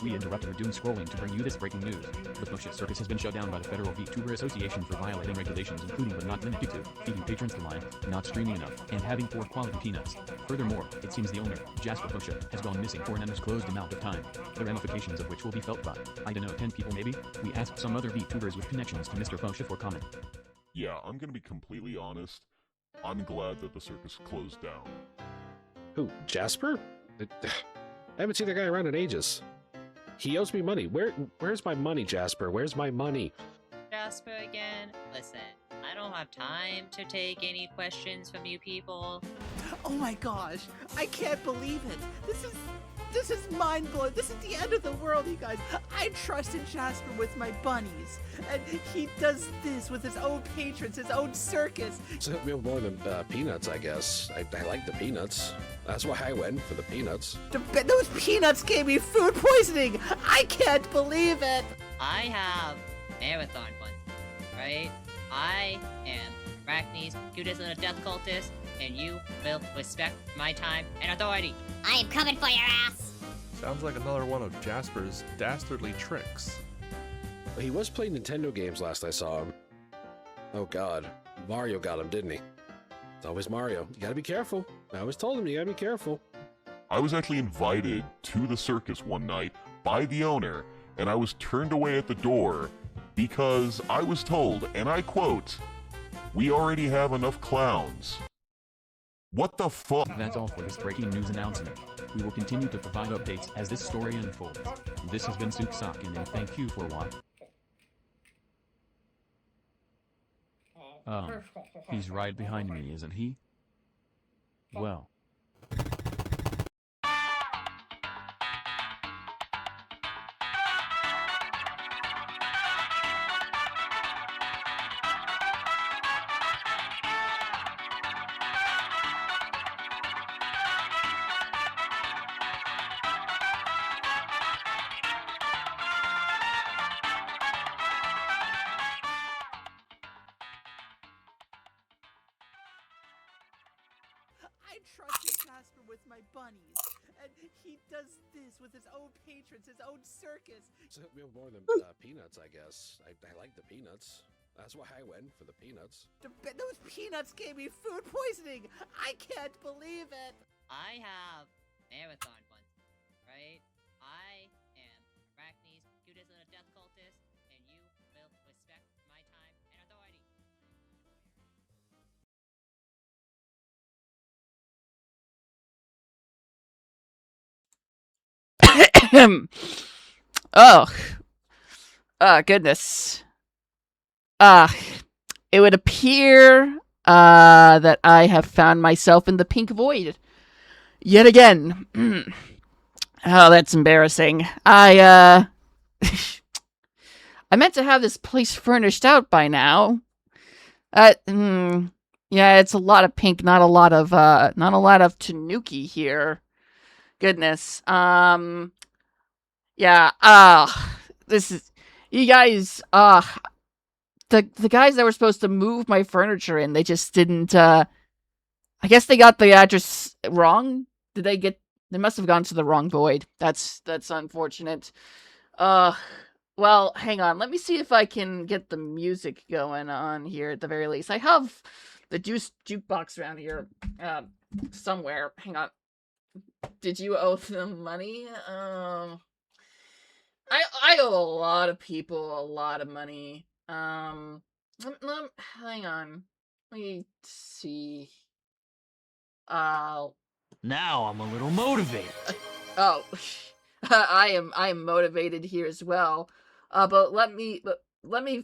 We interrupt our doom scrolling to bring you this breaking news. The Fotia Circus has been shut down by the Federal VTuber Association for violating regulations including but not limited to feeding patrons the line, not streaming enough, and having poor quality peanuts. Furthermore, it seems the owner, Jasper Fotia, has gone missing for an undisclosed amount of time, the ramifications of which will be felt by, I don't know, 10 people maybe? We asked some other VTubers with connections to Mr. Fotia for comment. Yeah, I'm gonna be completely honest. I'm glad that the circus closed down. Who, Jasper? I haven't seen that guy around in ages. He owes me money. Where's my money, Jasper? Where's my money? Jasper again? Listen, I don't have time to take any questions from you people. Oh my gosh, I can't believe it. This is mind-blowing. This is the end of the world, you guys. I trusted Jasper with my bunnies, and he does this with his own patrons, his own circus. It's more than peanuts, I guess. I like the peanuts. That's why I went for the peanuts. Those peanuts gave me food poisoning. I can't believe it. I have marathon ones, right? I am Arachne's cutest little death cultist, and you will respect my time and authority. I am coming for your ass! Sounds like another one of Jasper's dastardly tricks. He was playing Nintendo games last I saw him. Oh god, Mario got him, didn't he? It's always Mario. You gotta be careful. I always told him you gotta be careful. I was actually invited to the circus one night by the owner, and I was turned away at the door because I was told, and I quote, "We already have enough clowns." What the fuck? That's all for this breaking news announcement. We will continue to provide updates as this story unfolds. This has been Sooksokin, and thank you for watching. He's right behind me, isn't he? Well. I trusted Jasper with my bunnies, and he does this with his own patrons, his own circus. It's more than peanuts, I guess. I like the peanuts. That's why I went for the peanuts. Those peanuts gave me food poisoning. I can't believe it. I have marathon ones, right? I am Arachne's cutest little death cultist, and you will respect my time and authority. Goodness. It would appear that I have found myself in the pink void yet again. Oh, that's embarrassing. I meant to have this place furnished out by now. Yeah, it's a lot of pink, not a lot of tanuki here. Goodness. Yeah, this is, you guys, the guys that were supposed to move my furniture in, they just didn't, I guess they got the address wrong? They must have gone to the wrong void. That's unfortunate. Well, hang on, let me see if I can get the music going on here at the very least. I have the jukebox around here, somewhere. Hang on. Did you owe them money? I owe a lot of people a lot of money. Hang on. Let me see. Now I'm a little motivated. Oh, I am motivated here as well. But let me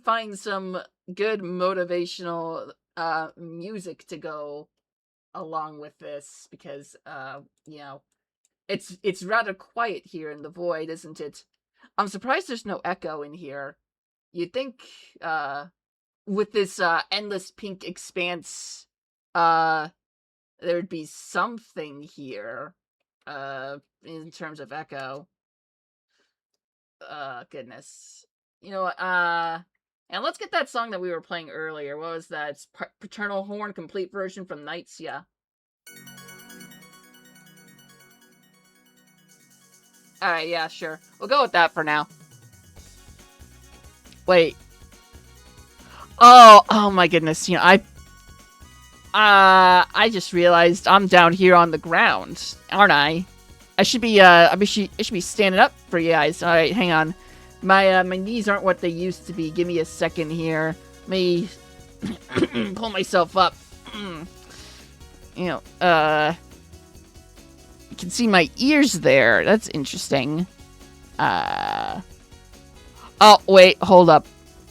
find some good motivational music to go along with this, because you know, it's rather quiet here in the void, isn't it? I'm surprised there's no echo in here. You'd think with this endless pink expanse there'd be something here in terms of echo. Goodness. You know, and let's get that song that we were playing earlier. What was that? It's Paternal Horn complete version from Knightsia. Alright, yeah, sure. We'll go with that for now. Wait. Oh my goodness, you know, I just realized I'm down here on the ground, aren't I? I should be standing up for you guys. Alright, hang on. My knees aren't what they used to be. Give me a second here. Let me pull myself up. You know, you can see my ears there. That's interesting. Oh, wait, hold up.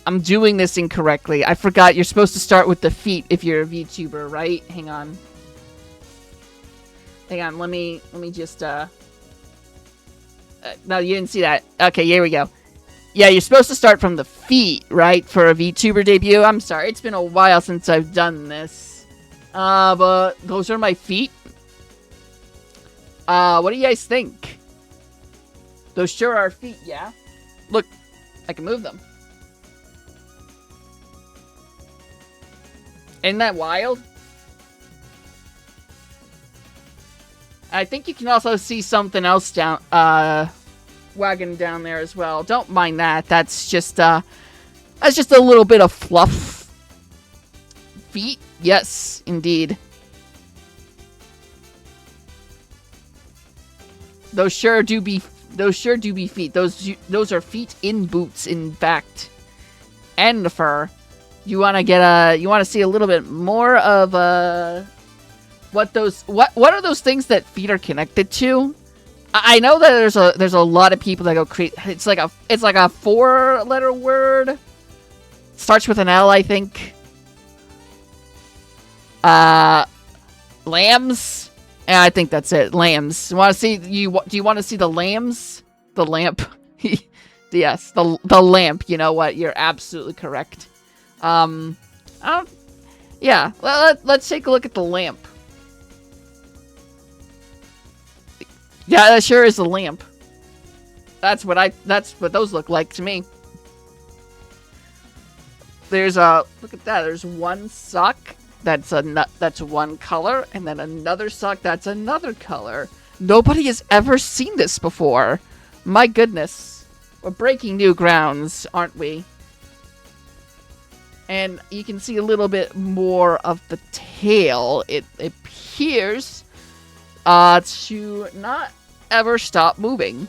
I'm doing this incorrectly. I forgot you're supposed to start with the feet if you're a VTuber, right? Hang on. Hang on, let me just, no, you didn't see that. Okay, here we go. Yeah, you're supposed to start from the feet, right? For a VTuber debut. I'm sorry, it's been a while since I've done this. But those are my feet. What do you guys think? Those sure are feet, yeah? Look, I can move them. Isn't that wild? I think you can also see something else down, wagging down there as well. Don't mind that. That's just a little bit of fluff. Feet? Yes, indeed. Those sure do be feet. Those are feet in boots, in fact. And the fur. You want to see a little bit more of what are those things that feet are connected to? I know that there's a lot of people that go it's like a 4-letter word. Starts with an L, I think. Lambs? Yeah, I think that's it. Lambs. Do you want to see the lambs? The lamp. Yes, the lamp. You know what? You're absolutely correct. Yeah, let's take a look at the lamp. Yeah, that sure is a lamp. That's what those look like to me. There's look at that. There's one sock that's one color, and then another sock that's another color. Nobody has ever seen this before. My goodness. We're breaking new grounds, aren't we? And you can see a little bit more of the tail. It appears to not ever stop moving.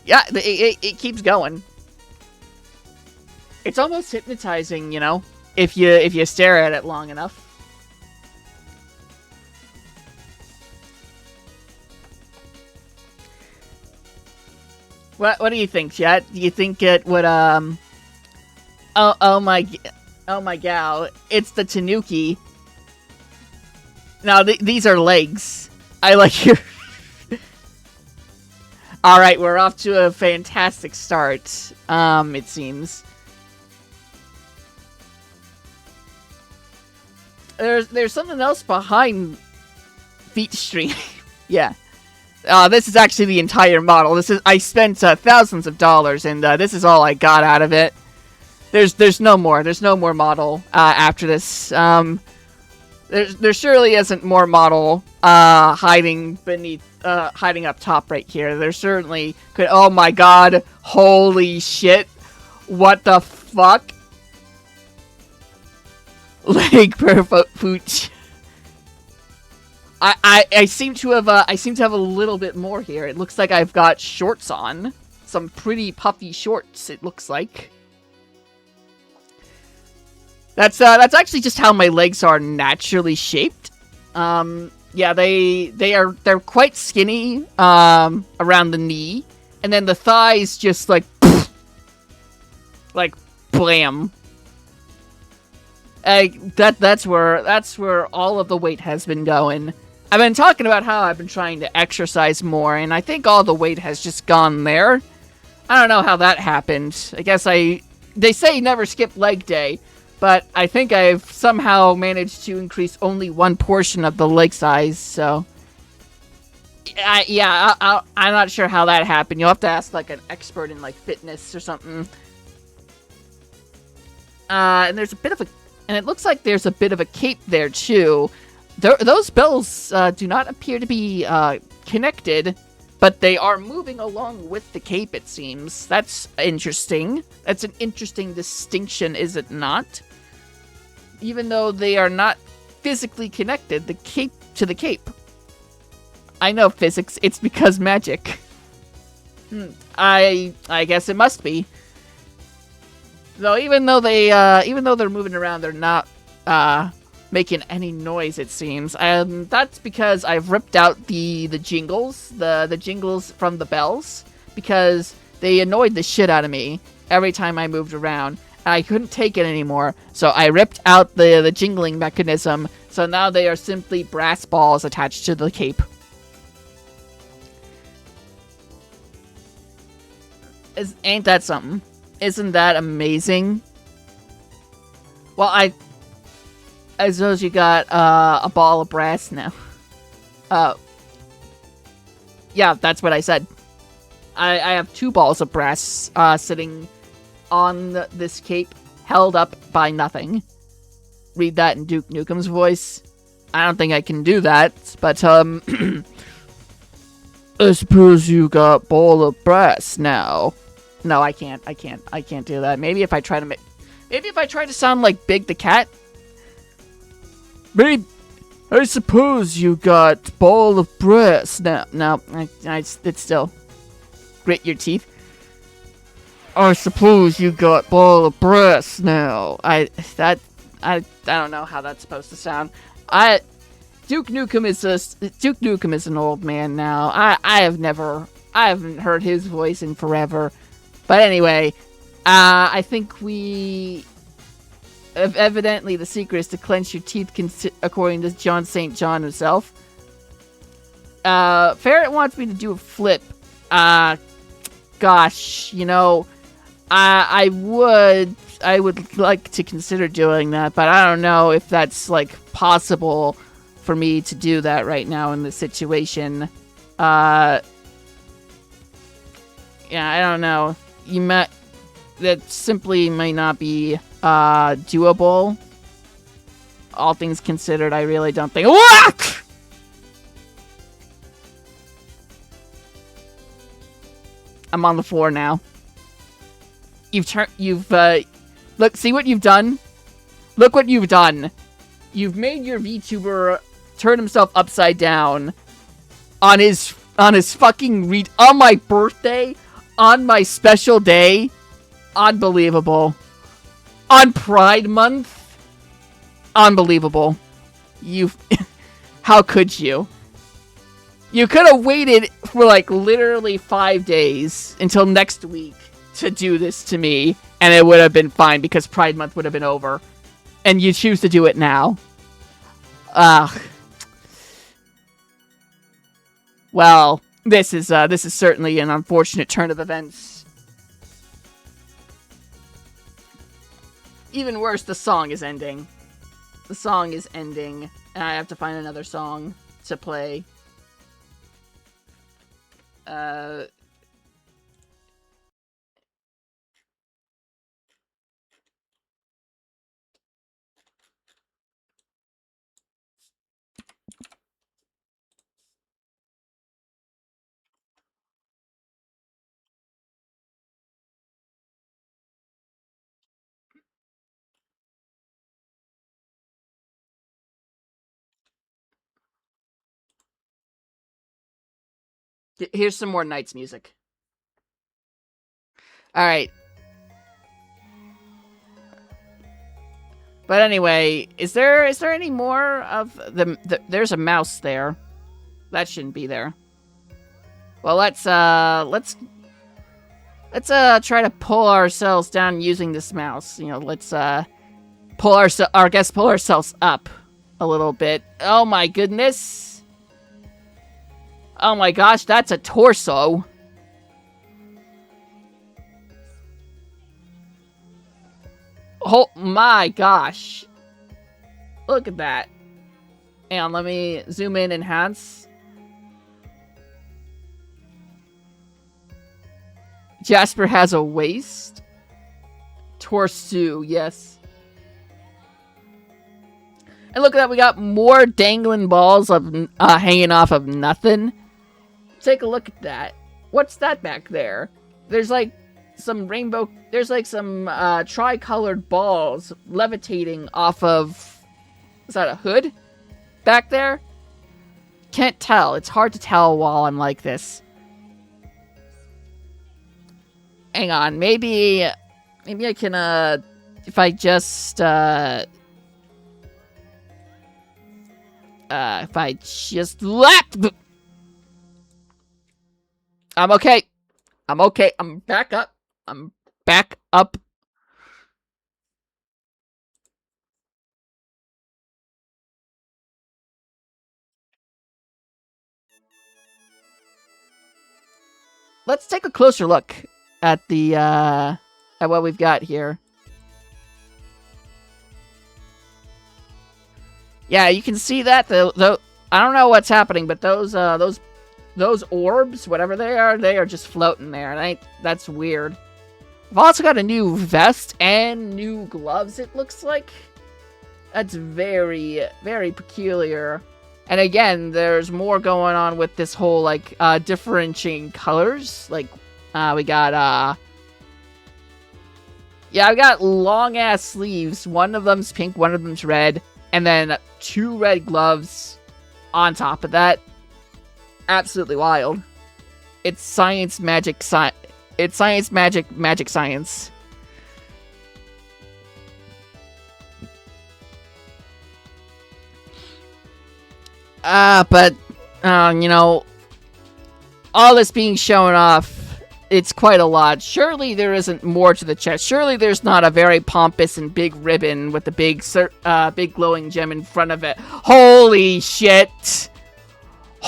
Yeah, it keeps going. It's almost hypnotizing, you know, if you stare at it long enough. What do you think, chat? Do you think it would oh my gal, it's the Tanuki. Now these are legs. I like your. All right, we're off to a fantastic start. It seems. There's something else behind feet stream. Yeah. This is actually the entire model. I spent thousands of dollars, and this is all I got out of it. There's no more. There's no more model after this. There surely isn't more model hiding up top right here. There certainly could. Oh my god! Holy shit! What the fuck? Leg per foot. I seem to have a little bit more here. It looks like I've got shorts on. Some pretty puffy shorts, it looks like. That's actually just how my legs are naturally shaped. Yeah, they're quite skinny around the knee, and then the thighs just like blam. That's where all of the weight has been going. I've been talking about how I've been trying to exercise more, and I think all the weight has just gone there. I don't know how that happened. I guess they say never skip leg day, but I think I've somehow managed to increase only one portion of the leg size, so. Yeah, I'm not sure how that happened. You'll have to ask, like, an expert in, like, fitness or something. And there's a bit of a... And it looks like there's a bit of a cape there, too. Those bells do not appear to be connected, but they are moving along with the cape, it seems. That's interesting. That's an interesting distinction, is it not? Even though they are not physically connected, the cape to the cape. I know physics, it's because magic. I guess it must be. Though even though they're moving around, they're not making any noise, it seems. That's because I've ripped out the jingles, the jingles from the bells, because they annoyed the shit out of me every time I moved around. And I couldn't take it anymore, so I ripped out the jingling mechanism, so now they are simply brass balls attached to the cape. Ain't that something? Isn't that amazing? Well, I suppose you got a ball of brass now. Yeah, that's what I said. I have 2 balls of brass sitting on this cape, held up by nothing. Read that in Duke Nukem's voice. I don't think I can do that, but I suppose you got ball of brass now. No, I can't do that. Maybe if I try to sound like Big the Cat. Maybe, I suppose you got ball of brass now. No, it's still. Grit your teeth. I suppose you got ball of brass now. I don't know how that's supposed to sound. Duke Nukem is an old man now. I haven't heard his voice in forever. But anyway, I think evidently the secret is to clench your teeth, according to John St. John himself. Ferret wants me to do a flip. Gosh, you know, I would like to consider doing that, but I don't know if that's, like, possible for me to do that right now in this situation. Yeah, I don't know. That simply may not be doable. All things considered, I really don't think. What? I'm on the floor now. Look, see what you've done? Look what you've done. You've made your VTuber turn himself upside down on his fucking on my birthday. On my special day? Unbelievable. On Pride Month? Unbelievable. How could you? You could have waited for, like, literally 5 days until next week to do this to me, and it would have been fine because Pride Month would have been over. And you choose to do it now. Well, this is certainly an unfortunate turn of events. Even worse, the song is ending. The song is ending, and I have to find another song to play. Here's some more Knights music. Alright. But anyway, is there any more of there's a mouse there. That shouldn't be there. Well, let's try to pull ourselves down using this mouse. You know, let's pull ourselves up a little bit. Oh my goodness. Oh my gosh, that's a torso. Oh my gosh. Look at that. And let me zoom in, enhance. Jasper has a waist. Torso, yes. And look at that, we got more dangling balls of hanging off of nothing. take a look at that. What's that back there? There's like some rainbow, there's like some tri-colored balls levitating off of, is that a hood back there? Can't tell. It's hard to tell while I'm like this. Hang on, maybe I can, if I just, if I just left. I'm okay. I'm okay. I'm back up. I'm back up. Let's take a closer look at the, at what we've got here. Yeah, you can see that, though. I don't know what's happening, but those orbs, whatever they are just floating there. And that's weird. I've also got a new vest and new gloves, it looks like. That's very, very peculiar. And again, there's more going on with this whole, like, differentiating colors. Like, we got, yeah, I've got long-ass sleeves. One of them's pink, one of them's red. And then 2 red gloves on top of that. Absolutely wild. It's science, magic, it's science, magic, magic, science. But, you know, all this being shown off, it's quite a lot. Surely there isn't more to the chest. Surely there's not a very pompous and big ribbon with the big glowing gem in front of it. Holy shit!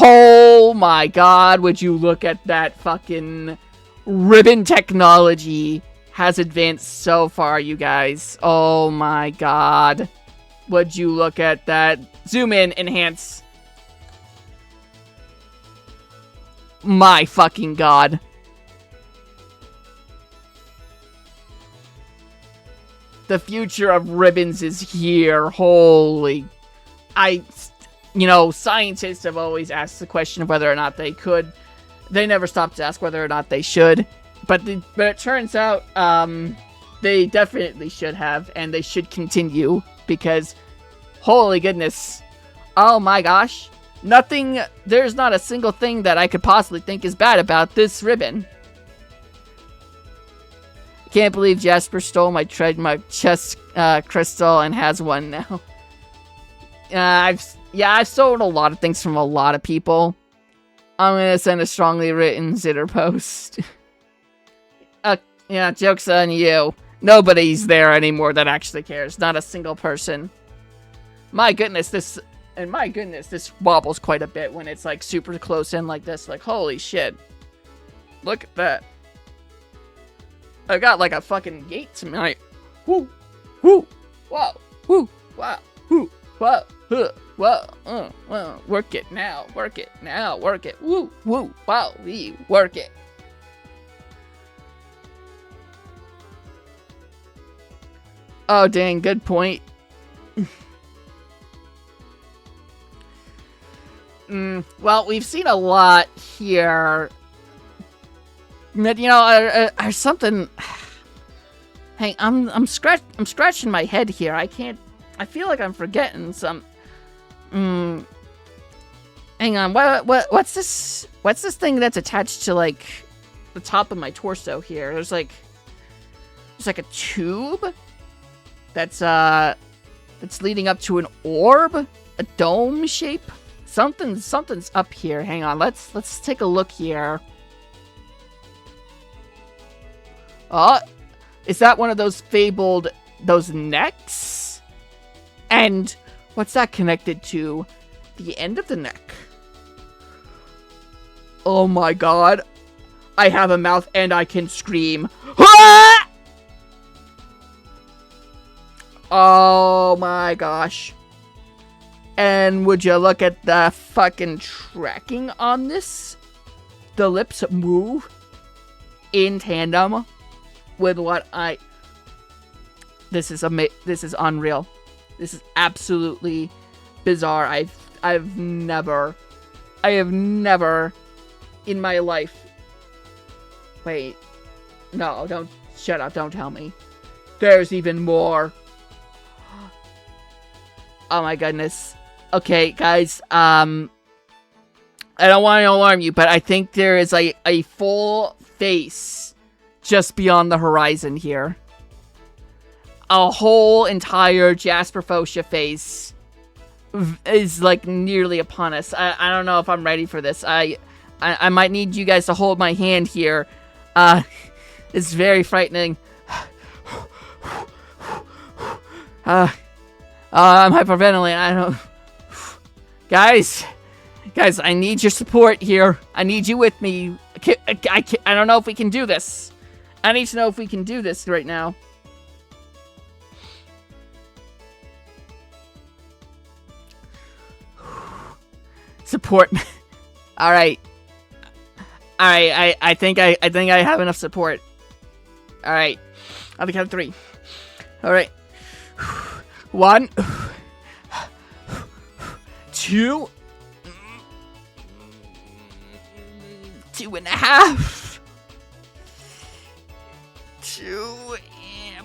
Oh my god, would you look at that fucking ribbon technology has advanced so far, you guys. Oh my god. Would you look at that? Zoom in, enhance. My fucking god. The future of ribbons is here. Holy. You know, scientists have always asked the question of whether or not they could. They never stopped to ask whether or not they should. But it turns out, they definitely should have, and they should continue, because, holy goodness. Oh my gosh. There's not a single thing that I could possibly think is bad about this ribbon. Can't believe Jasper stole my trademark chest crystal and has one now. I've sold a lot of things from a lot of people. I'm gonna send a strongly written Zitter post. Yeah, joke's on you. Nobody's there anymore that actually cares. Not a single person. My goodness, this wobbles quite a bit when it's like super close in like this. Like, holy shit. Look at that. I got like a fucking gate tonight. Woo, woo, wow, woo, wow, woo, wow, wow, work it now, work it now, work it, woo, woo, wow, we work it. Oh dang, good point. Well, we've seen a lot here. But, you know, something. Hey, I'm scratching my head here. I feel like I'm forgetting some. Hang on. What's this? What's this thing that's attached to like the top of my torso here? There's like a tube that's leading up to an orb, a dome shape. Something's up here. Hang on. Let's take a look here. Oh, is that one of those fabled, those necks? And what's that connected to? The end of the neck. Oh my god. I have a mouth and I can scream. Ah! Oh my gosh. And would you look at the fucking tracking on this? The lips move in tandem with what this is unreal. This is absolutely bizarre. I have never in my life. Wait. No, don't. Shut up. Don't tell me. There's even more. Oh my goodness. Okay, guys. I don't want to alarm you, but I think there is a full face just beyond the horizon here. A whole entire Jasper Fotia face is like nearly upon us. I don't know if I'm ready for this. I might need you guys to hold my hand here. It's very frightening. I'm hyperventilating. I don't. Guys, I need your support here. I need you with me. I don't know if we can do this. I need to know if we can do this right now. Support. All right. I think I have enough support. All right. On the count of 3. All right. 1, 2, 2.5. 2.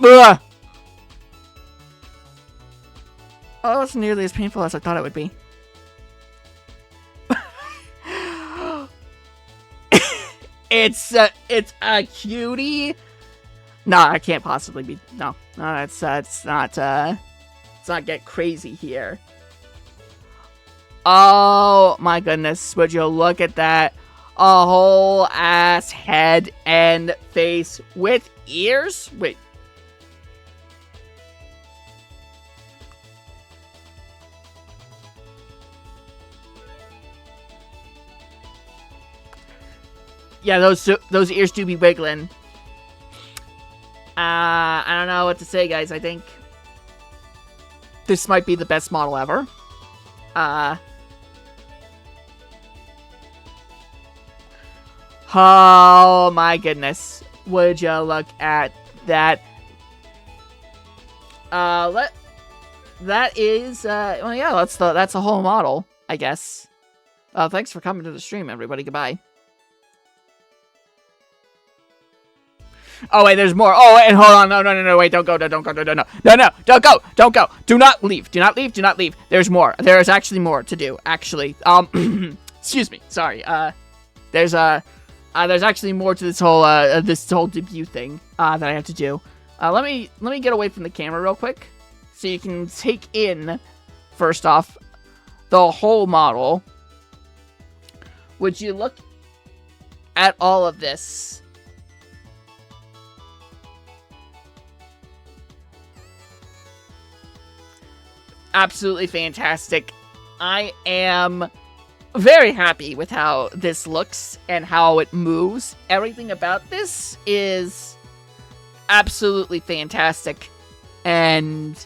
Oh, that wasn't nearly as painful as I thought it would be. It's a cutie. No, it can't possibly be. No, it's not. Let's not get crazy here. Oh my goodness! Would you look at that? A whole ass head and face with ears. Wait. Yeah, those ears do be wiggling. I don't know what to say, guys. I think this might be the best model ever. Oh my goodness. Would you look at that? That is, well, yeah, that's the whole model, I guess. Thanks for coming to the stream, everybody. Goodbye. Oh, wait, there's more. Oh, wait, hold on. No, wait, don't go. No, don't go. Do not leave. Do not leave. There's more. There is actually more to do, actually. Excuse me. Sorry. There's actually more to this whole debut thing, that I have to do. Let me get away from the camera real quick so you can take in, first off, the whole model. Would you look at all of this? Absolutely fantastic. I am very happy with how this looks and how it moves. Everything about this is absolutely fantastic. And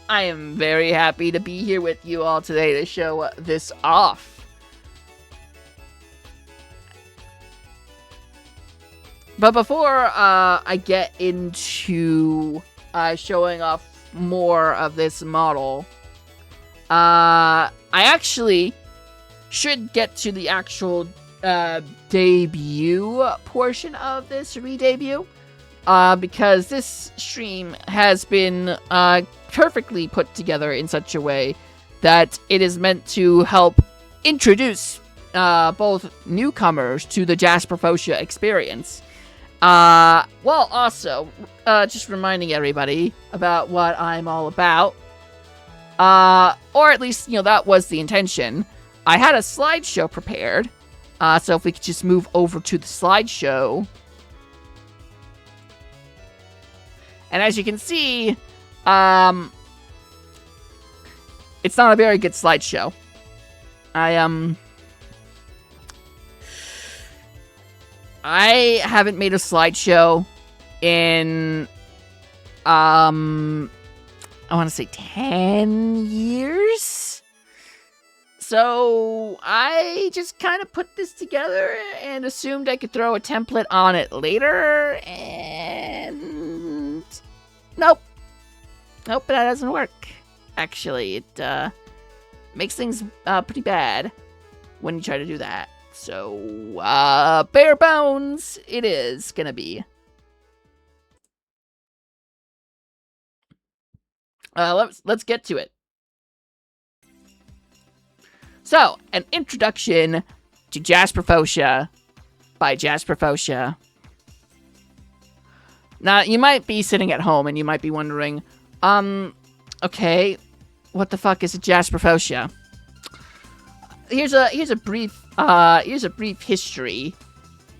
I am very happy to be here with you all today to show this off. But before I get into showing off more of this model, I actually should get to the actual debut portion of this re-debut, because this stream has been perfectly put together in such a way that it is meant to help introduce both newcomers to the Jasper Fotia experience. Well, also, just reminding everybody about what I'm all about. Or at least, that was the intention. I had a slideshow prepared. So if we could just move over to the slideshow. And as you can see, it's not a very good slideshow. I haven't made a slideshow in, I want to say 10 years? So I just kind of put this together and assumed I could throw a template on it later, and nope, that doesn't work. Actually, it makes things pretty bad when you try to do that. So, bare bones it is gonna be. Let's get to it. So, an introduction to Jasper Fotia by Jasper Fotia. Now, you might be sitting at home and you might be wondering, okay, what the fuck is a Jasper Fotia? Here's a brief history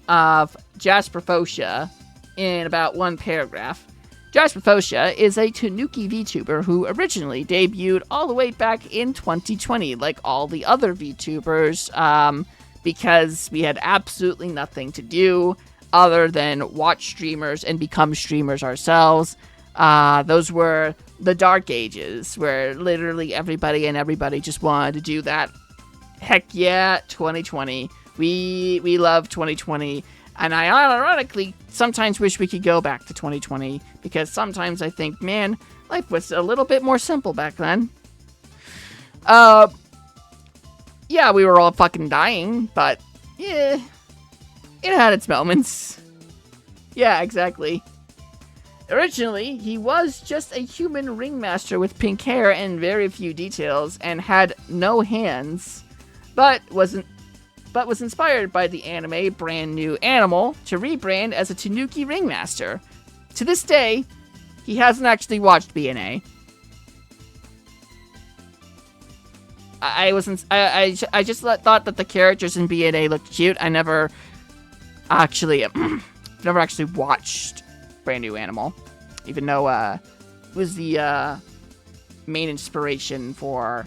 of Jasper Fotia in about one paragraph. Jasper Fotia is a Tanuki VTuber who originally debuted all the way back in 2020, like all the other VTubers, because we had absolutely nothing to do other than watch streamers and become streamers ourselves. Those were the dark ages, where literally everybody just wanted to do that. Heck yeah, 2020. We love 2020. And I ironically sometimes wish we could go back to 2020, because sometimes I think, man, life was a little bit more simple back then. Yeah, we were all fucking dying, but yeah, it had its moments. Yeah, exactly. Originally, he was just a human ringmaster with pink hair and very few details, and had no hands, but was inspired by the anime Brand New Animal to rebrand as a Tanuki ringmaster. To this day, he hasn't actually watched BNA. I just thought that the characters in BNA looked cute. I never actually watched Brand New Animal, even though it was the main inspiration for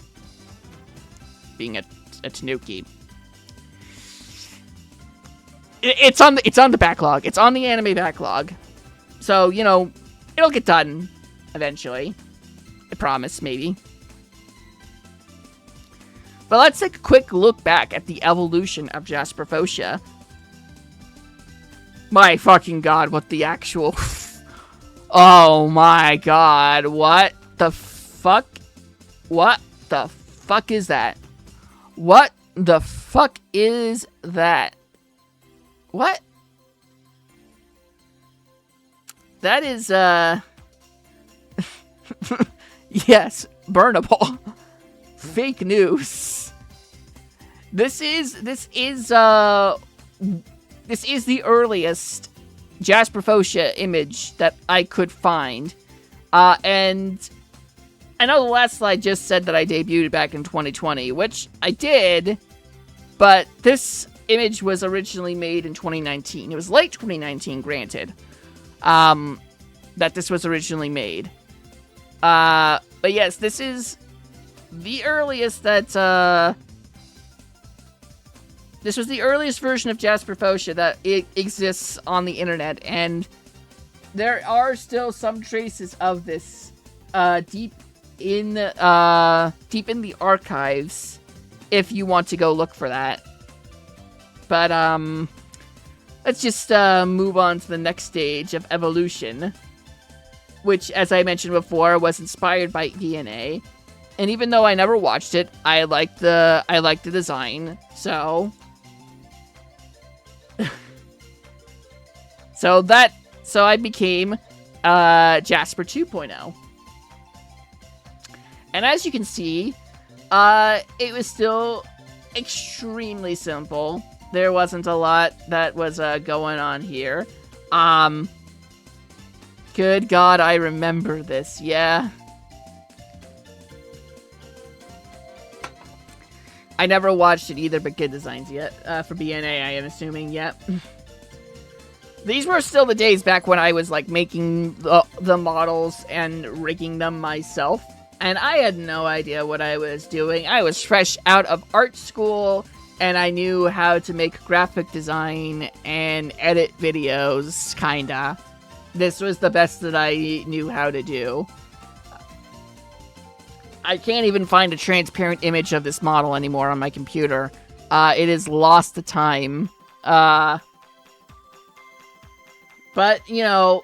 being a Tanuki. It's on the backlog. It's on the anime backlog. So, you know, it'll get done eventually. I promise, maybe. But let's take a quick look back at the evolution of Jasper Fotia. My fucking god, what the actual... Oh my god, what the fuck? What the fuck is that? What the fuck is that? What? That is, yes, burnable. Fake news. This is the earliest Jasper Fotia image that I could find. And I know the last slide just said that I debuted back in 2020, which I did, but this image was originally made in 2019. It was late 2019, granted, that this was originally made. But yes, this is the earliest that, this was the earliest version of Jasper Fotia that it exists on the internet, and there are still some traces of this, deep in the archives, if you want to go look for that. But, let's just, move on to the next stage of evolution, which, as I mentioned before, was inspired by DNA. And even though I never watched it, I liked the design, so... so I became, Jasper 2.0. And as you can see, it was still extremely simple. There wasn't a lot that was going on here. Good God, I remember this, yeah. I never watched it either, but good designs yet. For BNA, I am assuming, yep. These were still the days back when I was, like, making the models and rigging them myself. And I had no idea what I was doing. I was fresh out of art school, and I knew how to make graphic design and edit videos, kinda. This was the best that I knew how to do. I can't even find a transparent image of this model anymore on my computer. It is lost to time. But, you know,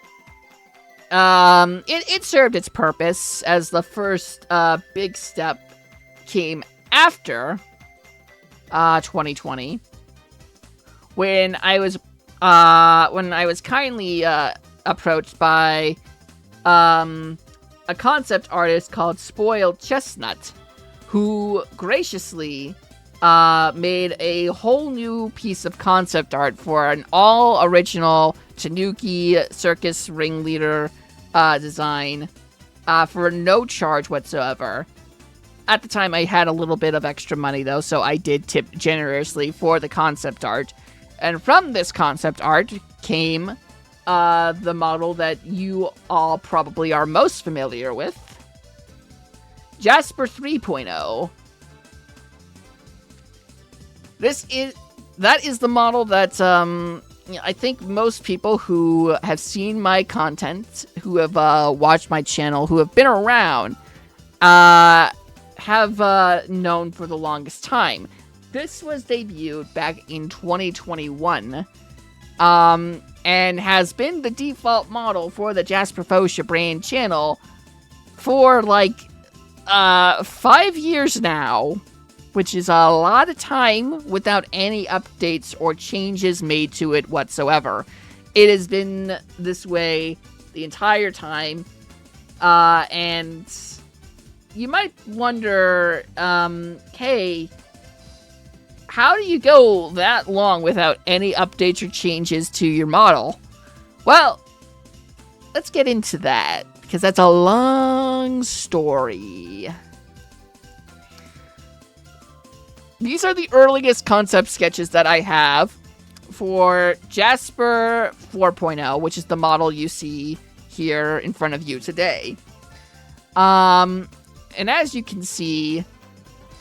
it served its purpose, as the first big step came after 2020. when I was kindly approached by a concept artist called Spoiled Chestnut, who graciously made a whole new piece of concept art for an all original Tanuki circus ringleader design for no charge whatsoever. At the time, I had a little bit of extra money, though, so I did tip generously for the concept art. And from this concept art came the model that you all probably are most familiar with, Jasper 3.0. That is the model that I think most people who have seen my content, who have watched my channel, who have been around, have known for the longest time. This was debuted back in 2021, and has been the default model for the Jasper Fotia brand channel for, 5 years now, which is a lot of time without any updates or changes made to it whatsoever. It has been this way the entire time, and you might wonder, hey, how do you go that long without any updates or changes to your model? Well, let's get into that, because that's a long story. These are the earliest concept sketches that I have for Jasper 4.0, which is the model you see here in front of you today. And as you can see,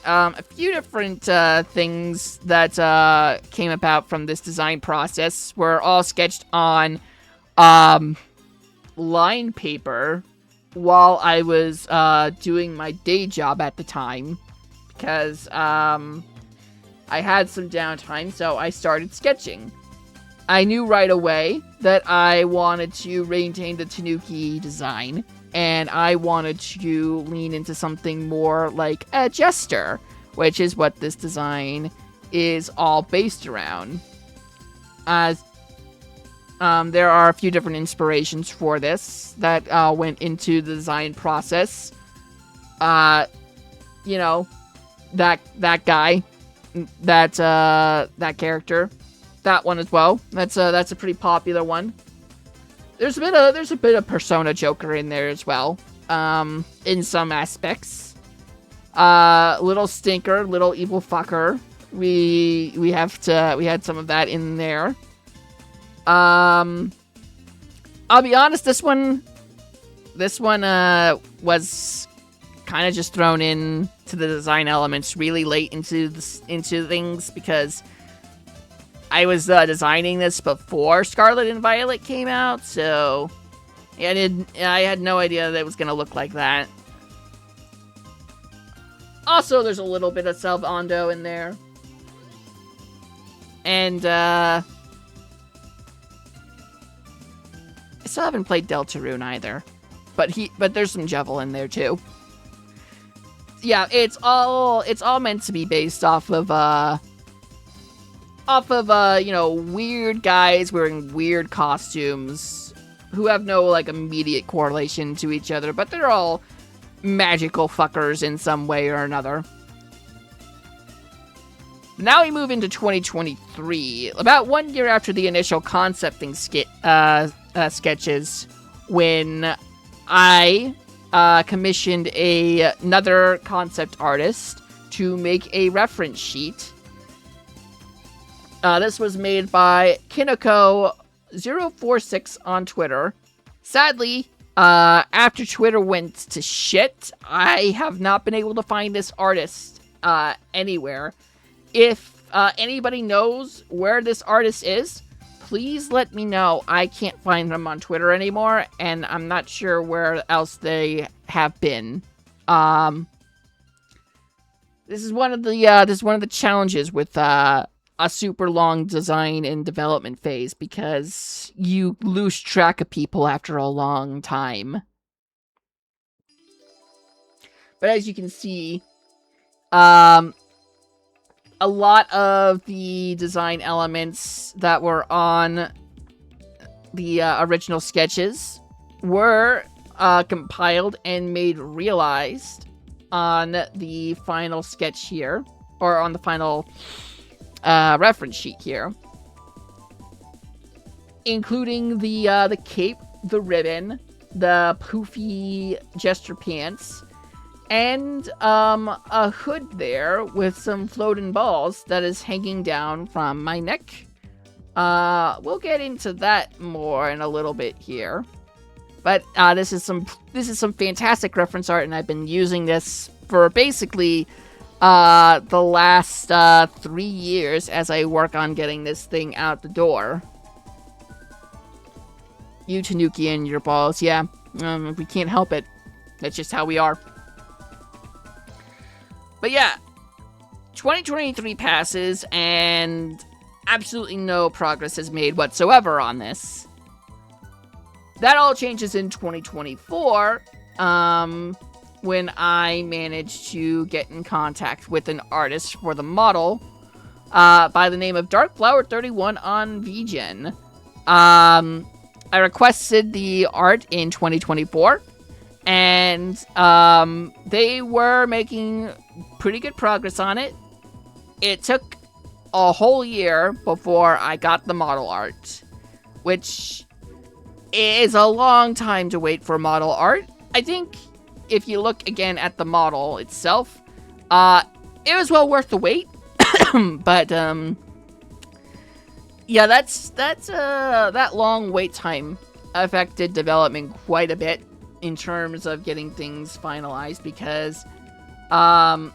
a few different things that came about from this design process were all sketched on line paper while I was doing my day job at the time, because I had some downtime, so I started sketching. I knew right away that I wanted to maintain the Tanuki design, and I wanted to lean into something more like a jester, which is what this design is all based around. There are a few different inspirations for this that went into the design process. You know, that guy, that character, that one as well. That's a pretty popular one. There's a bit of Persona Joker in there as well, in some aspects. Little stinker, little evil fucker. We had some of that in there. I'll be honest, this one was kind of just thrown in to the design elements really late into things, because I was designing this before Scarlet and Violet came out, so yeah, I had no idea that it was gonna look like that. Also, there's a little bit of Salvando in there, and I still haven't played Deltarune either, but there's some Jevil in there too. Yeah, it's all meant to be based off of weird guys wearing weird costumes who have no immediate correlation to each other, but they're all magical fuckers in some way or another. Now we move into 2023, about 1 year after the initial concepting sketches, when I commissioned another concept artist to make a reference sheet. This was made by Kinoko046 on Twitter. Sadly, after Twitter went to shit, I have not been able to find this artist anywhere. If anybody knows where this artist is, please let me know. I can't find them on Twitter anymore, and I'm not sure where else they have been. This is one of the challenges with a super long design and development phase, because you lose track of people after a long time. But as you can see, a lot of the design elements that were on the original sketches were compiled and made realized on the final sketch here, or on the final reference sheet here, including the cape, the ribbon, the poofy jester pants, and a hood there with some floating balls that is hanging down from my neck. We'll get into that more in a little bit here. But this is some fantastic reference art, and I've been using this for basically the last 3 years as I work on getting this thing out the door. You Tanuki and your balls, yeah. We can't help it. That's just how we are. But yeah, 2023 passes, and absolutely no progress is made whatsoever on this. That all changes in 2024, when I managed to get in contact with an artist for the model, by the name of Darkflower31 on VGen. I requested the art in 2024, and they were making pretty good progress on it. It took a whole year before I got the model art, which is a long time to wait for model art. I think if you look again at the model itself, it was well worth the wait. But yeah, that long wait time affected development quite a bit in terms of getting things finalized, because the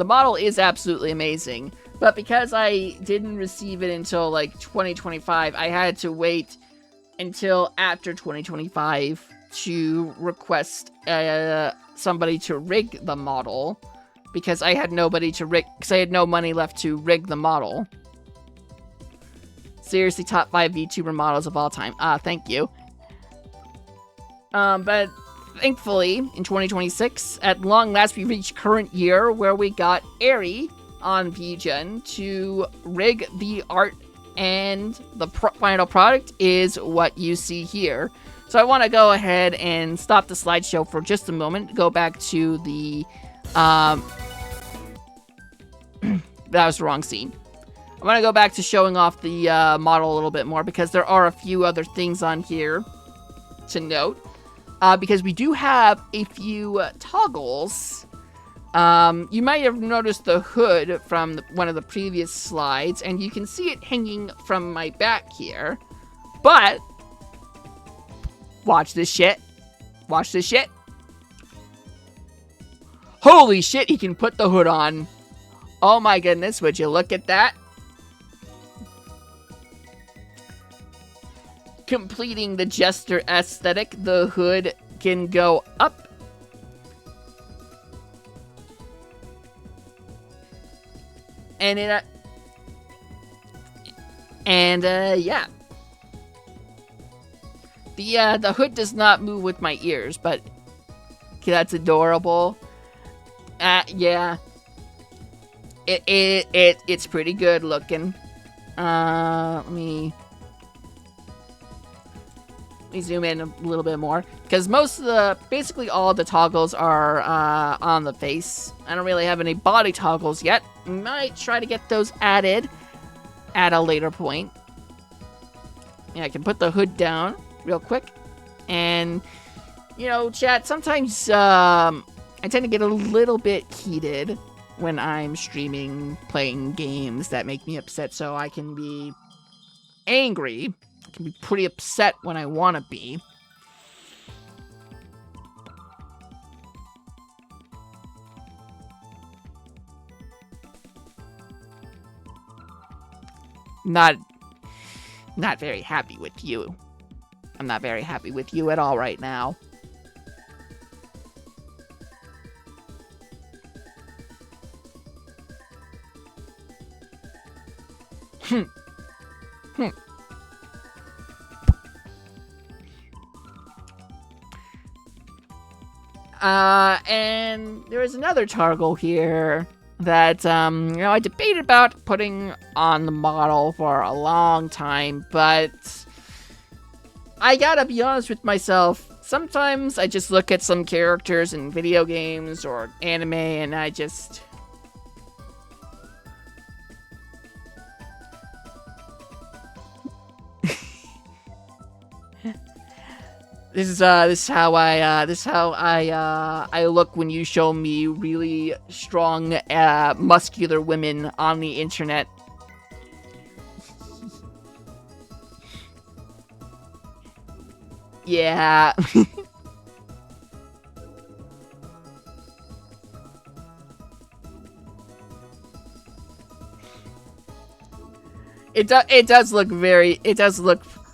model is absolutely amazing, but because I didn't receive it until like 2025, I had to wait until after 2025 to request somebody to rig the model, because I had nobody to rig, because I had no money left to rig the model. Seriously, top 5 VTuber models of all time. Thank you. But thankfully, in 2026, at long last, we reached current year, where we got Airy on VGen to rig the art, and the final product is what you see here. So I want to go ahead and stop the slideshow for just a moment, go back to the, that was the wrong scene. I'm going to go back to showing off the model a little bit more, because there are a few other things on here to note. Because we do have a few toggles. You might have noticed the hood from one of the previous slides, and you can see it hanging from my back here. But watch this shit. Watch this shit. Holy shit, he can put the hood on. Oh my goodness, would you look at that? Completing the jester aesthetic, the hood can go up. And it, yeah. The hood does not move with my ears, but okay, that's adorable. Yeah. It's pretty good looking. Let me zoom in a little bit more, because basically all the toggles are on the face. I don't really have any body toggles yet. Might try to get those added at a later point. Yeah, I can put the hood down real quick. And, you know, chat, sometimes I tend to get a little bit heated when I'm streaming, playing games that make me upset, so I can be angry. I can be pretty upset when I want to be. Not very happy with you. I'm not very happy with you at all right now. And there is another toggle here that, I debated about putting on the model for a long time, but I gotta be honest with myself. Sometimes I just look at some characters in video games or anime and I just... This is how I look when you show me really strong, muscular women on the internet. Yeah. It does look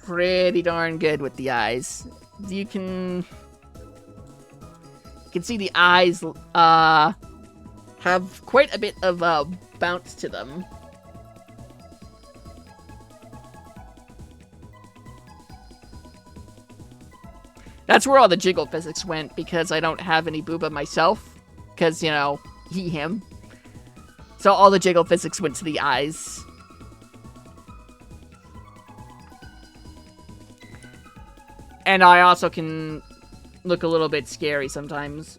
pretty darn good with the eyes. You can see the eyes have quite a bit of bounce to them. That's where all the jiggle physics went, because I don't have any booba myself, because, he, him. So all the jiggle physics went to the eyes. And I also can look a little bit scary sometimes.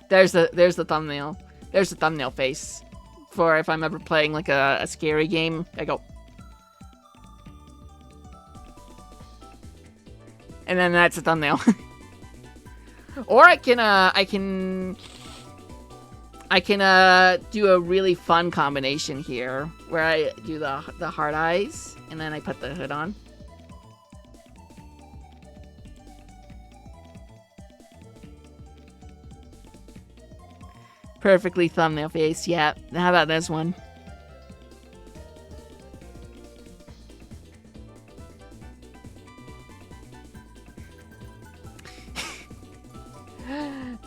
There's the thumbnail. There's the thumbnail face. For if I'm ever playing like a scary game, I go. And then that's the thumbnail. Or I can do a really fun combination here, where I do the hard eyes, and then I put the hood on. Perfectly thumbnail face, yeah. How about this one?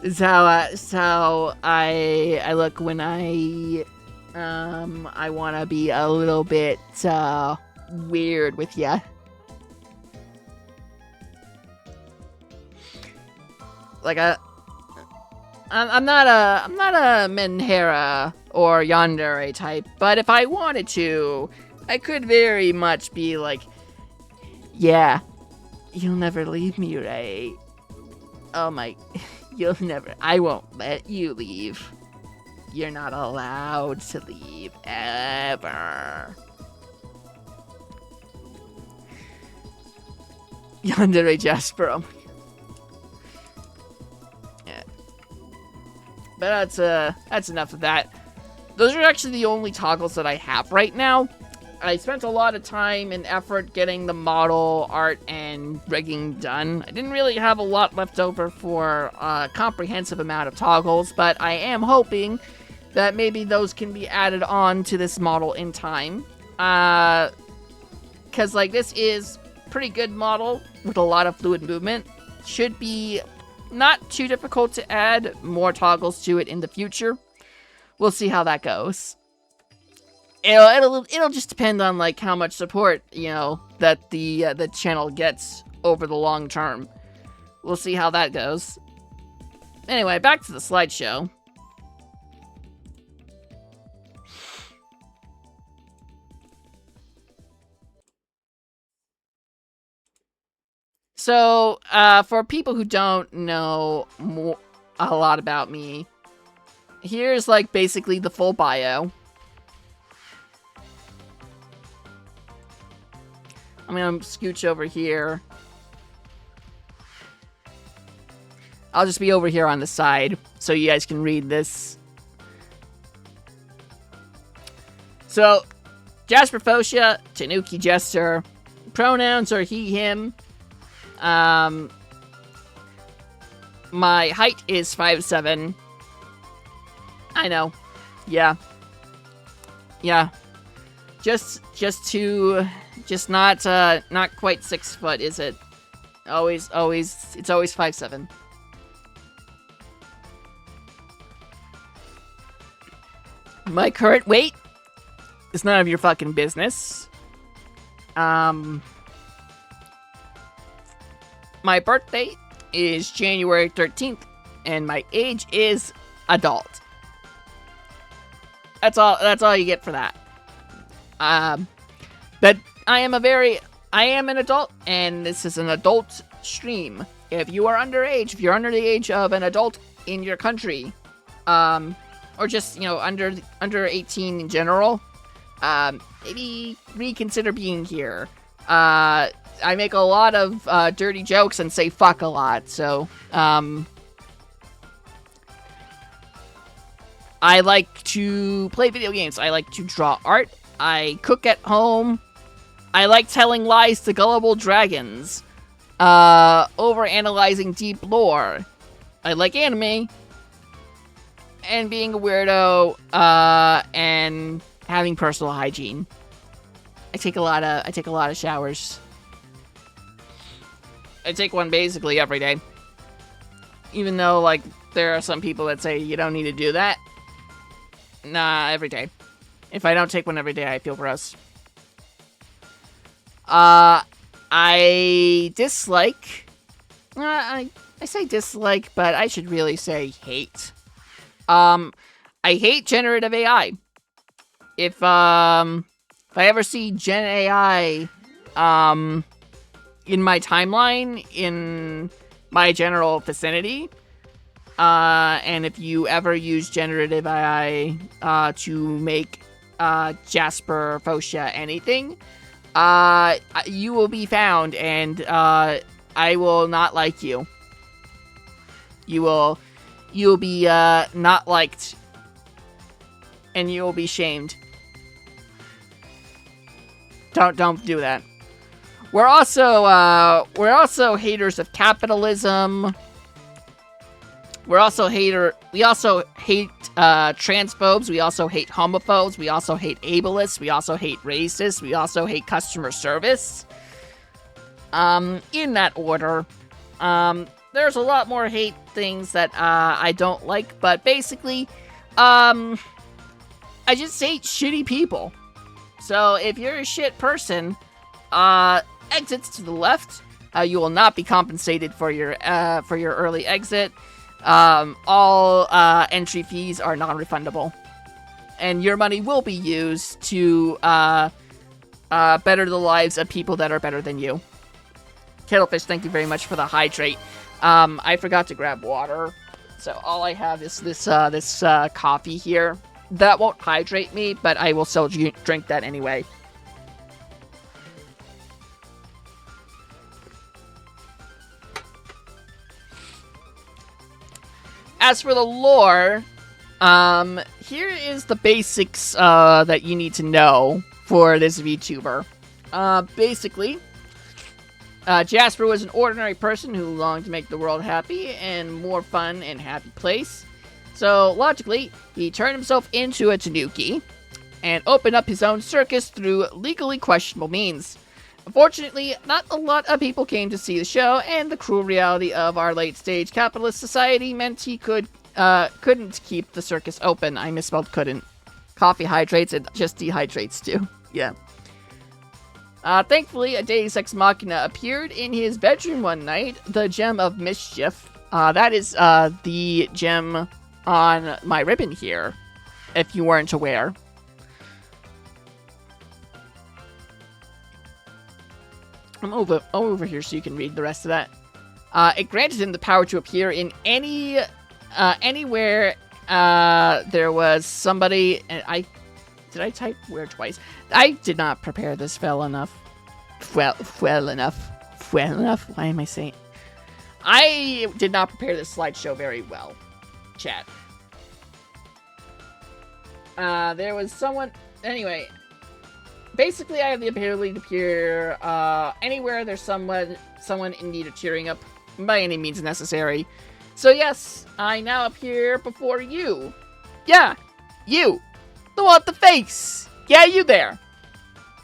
This is how I look when I want to be a little bit weird with ya. Like I'm not a Menhera or Yandere type, but if I wanted to, I could very much be like, yeah, you'll never leave me, right? Oh my, I won't let you leave. You're not allowed to leave, ever. Yandere Jasper, oh my God. Yeah. But that's enough of that. Those are actually the only toggles that I have right now. I spent a lot of time and effort getting the model art and rigging done. I didn't really have a lot left over for a comprehensive amount of toggles, but I am hoping that maybe those can be added on to this model in time. Because, like, this is a pretty good model with a lot of fluid movement. Should be not too difficult to add more toggles to it in the future. We'll see how that goes. It'll just depend on like how much support that the channel gets over the long term. We'll see how that goes. Anyway, back to the slideshow. So, for people who don't know a lot about me, here's like basically the full bio. I'm gonna scooch over here. I'll just be over here on the side so you guys can read this. So, Jasper Fotia, Tanuki Jester. Pronouns are he, him. My height is 5'7". I know. Yeah. Yeah. Just not quite 6 foot, is it? It's always 5'7". My current weight is none of your fucking business. My birthday is January 13th, and my age is adult. That's all you get for that. But I am an adult, and this is an adult stream. If you are underage, if you're under the age of an adult in your country, or just, under 18 in general, maybe reconsider being here. I make a lot of dirty jokes and say fuck a lot, so I like to play video games. I like to draw art. I cook at home. I like telling lies to gullible dragons. Overanalyzing deep lore. I like anime. And being a weirdo, and having personal hygiene. I take a lot of showers. I take one basically every day. Even though, like, there are some people that say you don't need to do that. Nah, every day. If I don't take one every day, I feel gross. I dislike... I say dislike, but I should really say hate. I hate generative AI. If I ever see Gen AI, in my timeline, in my general vicinity, and if you ever use generative AI, to make, Jasper Fotia anything, you will be found, and, I will not like you. You'll be, not liked. And you will be shamed. Don't do that. We're also haters of capitalism. We also hate transphobes. We also hate homophobes. We also hate ableists. We also hate racists. We also hate customer service. In that order. There's a lot more hate things that I don't like, but basically, I just hate shitty people. So if you're a shit person, exits to the left. You will not be compensated for your early exit. All entry fees are non-refundable, and your money will be used to better the lives of people that are better than you. Kettlefish, thank you very much for the hydrate. I forgot to grab water, so all I have is this coffee here. That won't hydrate me, but I will still drink that anyway. As for the lore, here is the basics that you need to know for this VTuber. Basically, Jasper was an ordinary person who longed to make the world happy and more fun and happy place. So, logically, he turned himself into a tanuki and opened up his own circus through legally questionable means. Unfortunately, not a lot of people came to see the show, and the cruel reality of our late-stage capitalist society meant he couldn't keep the circus open. I misspelled couldn't. Coffee hydrates, it just dehydrates too. Yeah. Thankfully, a Deus Ex Machina appeared in his bedroom one night, the Gem of Mischief. That is the gem on my ribbon here, if you weren't aware. I'm over here so you can read the rest of that. It granted him the power to appear in anywhere there was somebody. And did I type where twice? I did not prepare this well enough. Well enough. Why am I saying? I did not prepare this slideshow very well. Chat. There was someone. Anyway. Basically, I have the ability to appear anywhere there's someone in need of cheering up by any means necessary. So yes, I now appear before you. Yeah, you. The one with the face. Yeah, you there.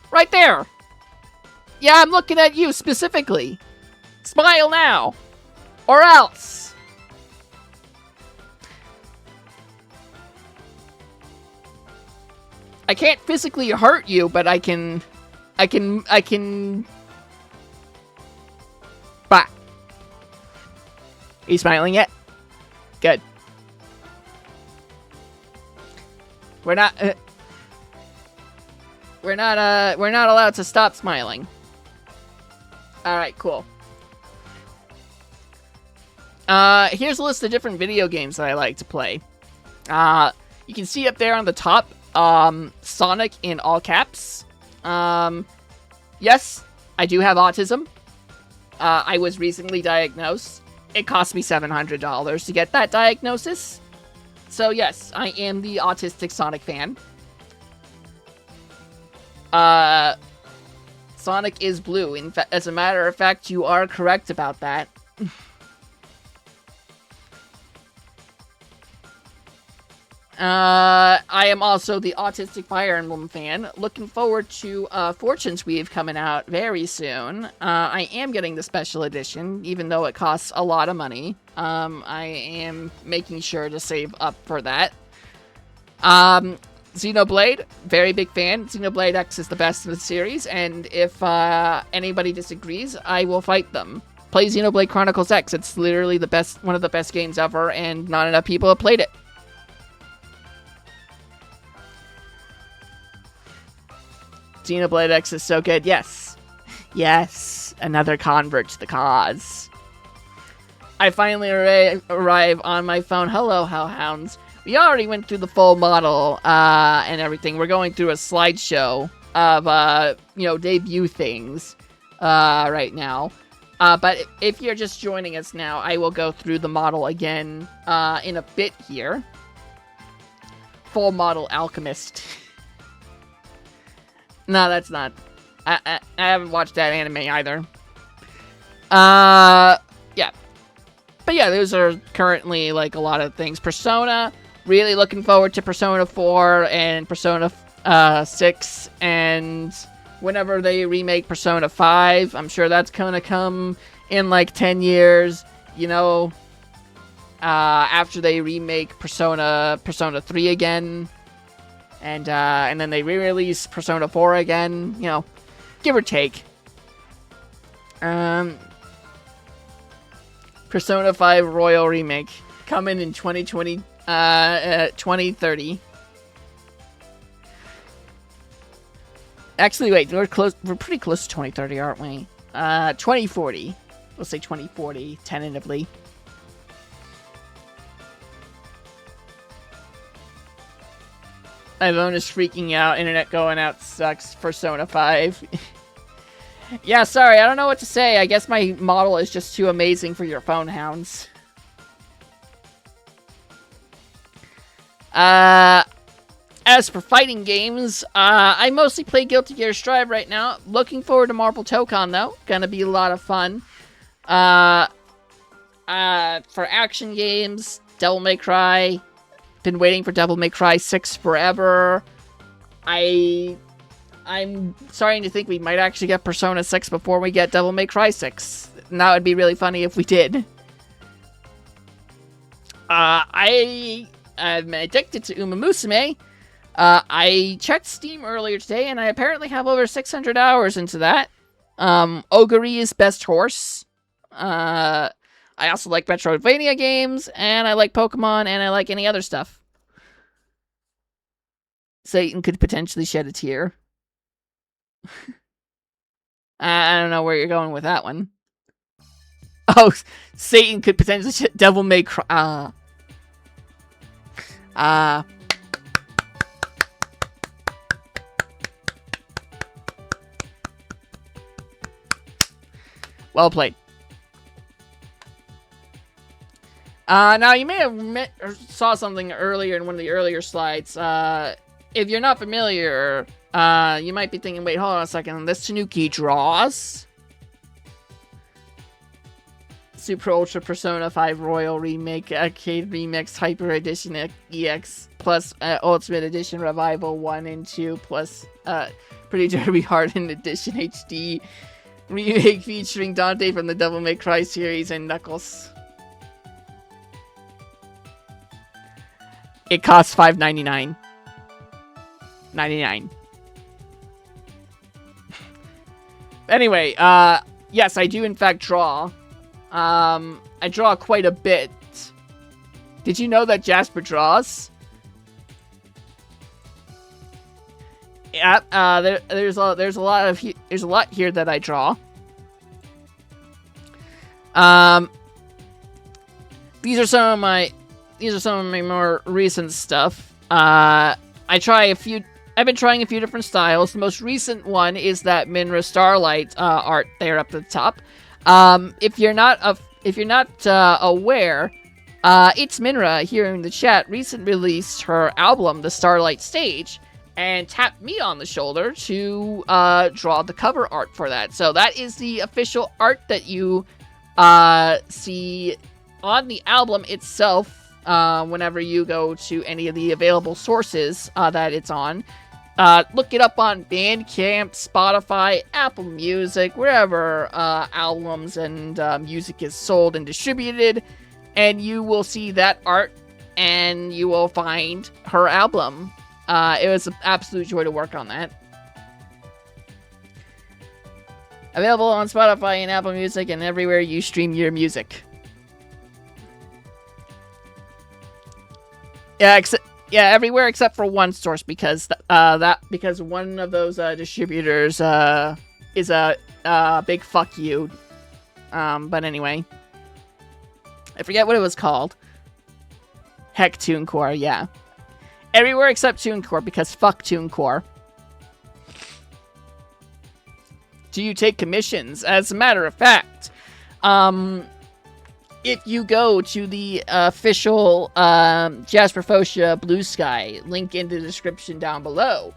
Right there. Yeah, I'm looking at you specifically. Smile now. Or else. I can't physically hurt you, but I can... Bah. Are you smiling yet? Good. We're not allowed to stop smiling. Alright, cool. Here's a list of different video games that I like to play. You can see up there on the top, Sonic in all caps. Yes, I do have autism. I was recently diagnosed. It cost me $700 to get that diagnosis. So yes, I am the autistic Sonic fan. Sonic is blue. As a matter of fact, you are correct about that. I am also the autistic Fire Emblem fan. Looking forward to Fortune's Weave coming out very soon. I am getting the special edition, even though it costs a lot of money. I am making sure to save up for that. Xenoblade, very big fan. Xenoblade X is the best in the series, and if anybody disagrees, I will fight them. Play Xenoblade Chronicles X. It's literally the best, one of the best games ever, and not enough people have played it. Xenoblade X is so good. Yes. Yes. Another convert to the cause. I finally arrive on my phone. Hello, Hellhounds. We already went through the full model and everything. We're going through a slideshow of, debut things right now. But if you're just joining us now, I will go through the model again in a bit here. Full model Alchemist. No, that's not. I haven't watched that anime either. Yeah. But yeah, those are currently, like, a lot of things. Persona, really looking forward to Persona 4 and Persona 6. And whenever they remake Persona 5, I'm sure that's gonna come in, like, 10 years. You know, after they remake Persona 3 again. And then they re-release Persona 4 again, you know, give or take. Persona 5 Royal Remake, coming in 2030. Actually, wait, we're pretty close to 2030, aren't we? 2040. We'll say 2040, tentatively. My phone is freaking out. Internet going out sucks. Persona 5. Yeah, sorry. I don't know what to say. I guess my model is just too amazing for your phone hounds. As for fighting games, I mostly play Guilty Gear Strive right now. Looking forward to Marvel Tokon, though. Gonna be a lot of fun. For action games, Devil May Cry. Been waiting for Devil May Cry 6 forever. I'm starting to think we might actually get Persona 6 before we get Devil May Cry 6. And that would be really funny if we did. I'm addicted to Uma Musume. I checked Steam earlier today, and I apparently have over 600 hours into that. Ogre is best horse. I also like Metroidvania games, and I like Pokemon, and I like any other stuff. Satan could potentially shed a tear. I don't know where you're going with that one. Oh, Satan could potentially shed... Devil May Cry... Well played. Now, you may have saw something earlier in one of the earlier slides. If you're not familiar, you might be thinking, wait, hold on a second. This Tanuki draws? Super Ultra Persona 5 Royal Remake, Arcade Remix, Hyper Edition EX, plus Ultimate Edition Revival 1 and 2, plus Pretty Derby Hardened Edition HD Remake featuring Dante from the Devil May Cry series and Knuckles. It costs $5.99. $99. Anyway, yes, I do in fact draw. I draw quite a bit. Did you know that Jasper draws? Yeah, there's a lot here that I draw. These are some of my more recent stuff. I've been trying a few different styles. The most recent one is that Minra Starlight art there up at the top. If you're not aware, it's Minra here in the chat recently released her album, The Starlight Stage, and tapped me on the shoulder to draw the cover art for that. So that is the official art that you see on the album itself whenever you go to any of the available sources that it's on. Look it up on Bandcamp, Spotify, Apple Music, wherever albums and music is sold and distributed, and you will see that art and you will find her album. It was an absolute joy to work on that. Available on Spotify and Apple Music and everywhere you stream your music. Yeah, everywhere except for one source because one of those distributors is a big fuck you. But anyway, I forget what it was called. Heck, TuneCore, yeah. Everywhere except TuneCore because fuck TuneCore. Do you take commissions? As a matter of fact, if you go to the official Jasper Fotia Blue Sky, link in the description down below,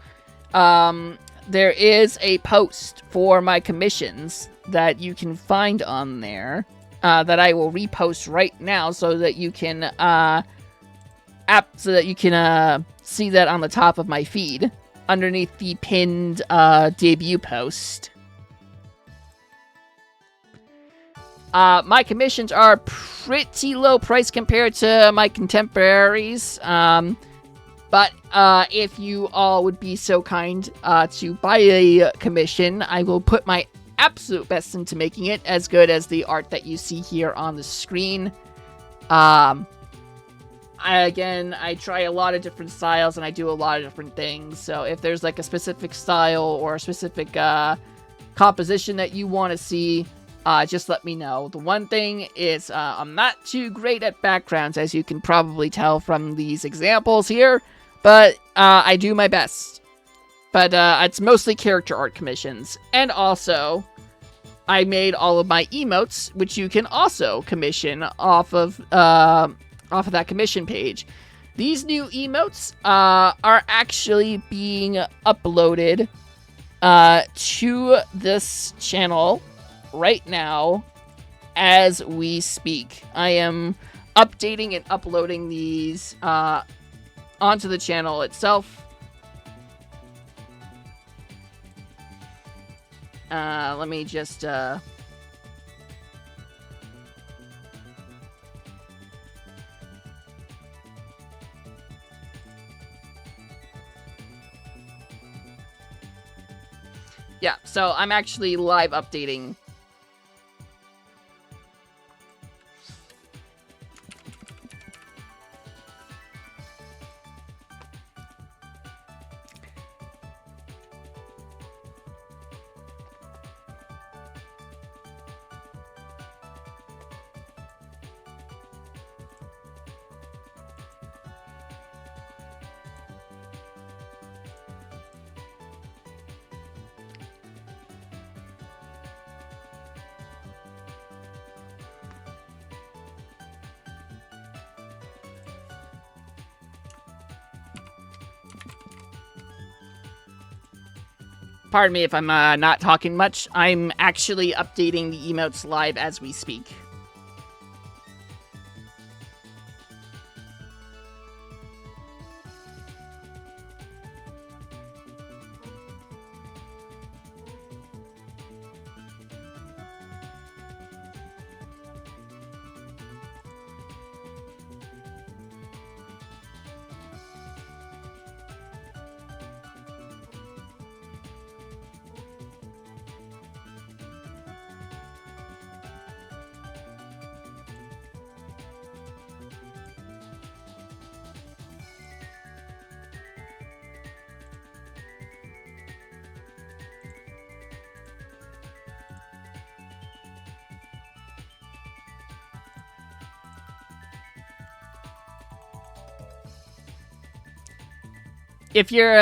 there is a post for my commissions that you can find on there that I will repost right now so that you can see that on the top of my feed underneath the pinned debut post. My commissions are pretty low price compared to my contemporaries. But if you all would be so kind to buy a commission, I will put my absolute best into making it as good as the art that you see here on the screen. I try a lot of different styles and I do a lot of different things. So if there's like a specific style or a specific composition that you want to see, just let me know. The one thing is I'm not too great at backgrounds, as you can probably tell from these examples here, but I do my best. But it's mostly character art commissions. And also, I made all of my emotes, which you can also commission off of that commission page. These new emotes are actually being uploaded to this channel right now as we speak. I am updating and uploading these onto the channel itself. Let me just yeah, so I'm actually live updating. Pardon me if I'm not talking much. I'm actually updating the emotes live as we speak. if you're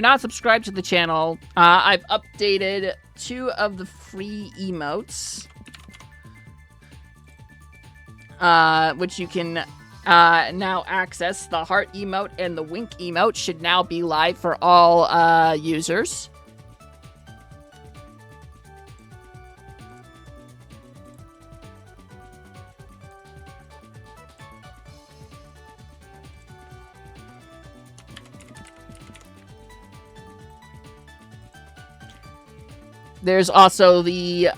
not subscribed to the channel, I've updated 2 of the free emotes, which you can now access. The heart emote and the wink emote should now be live for all users. There's also the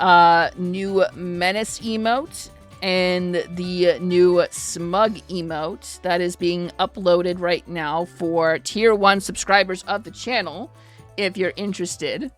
new Menace emote and the new Smug emote that is being uploaded right now for Tier 1 subscribers of the channel, if you're interested.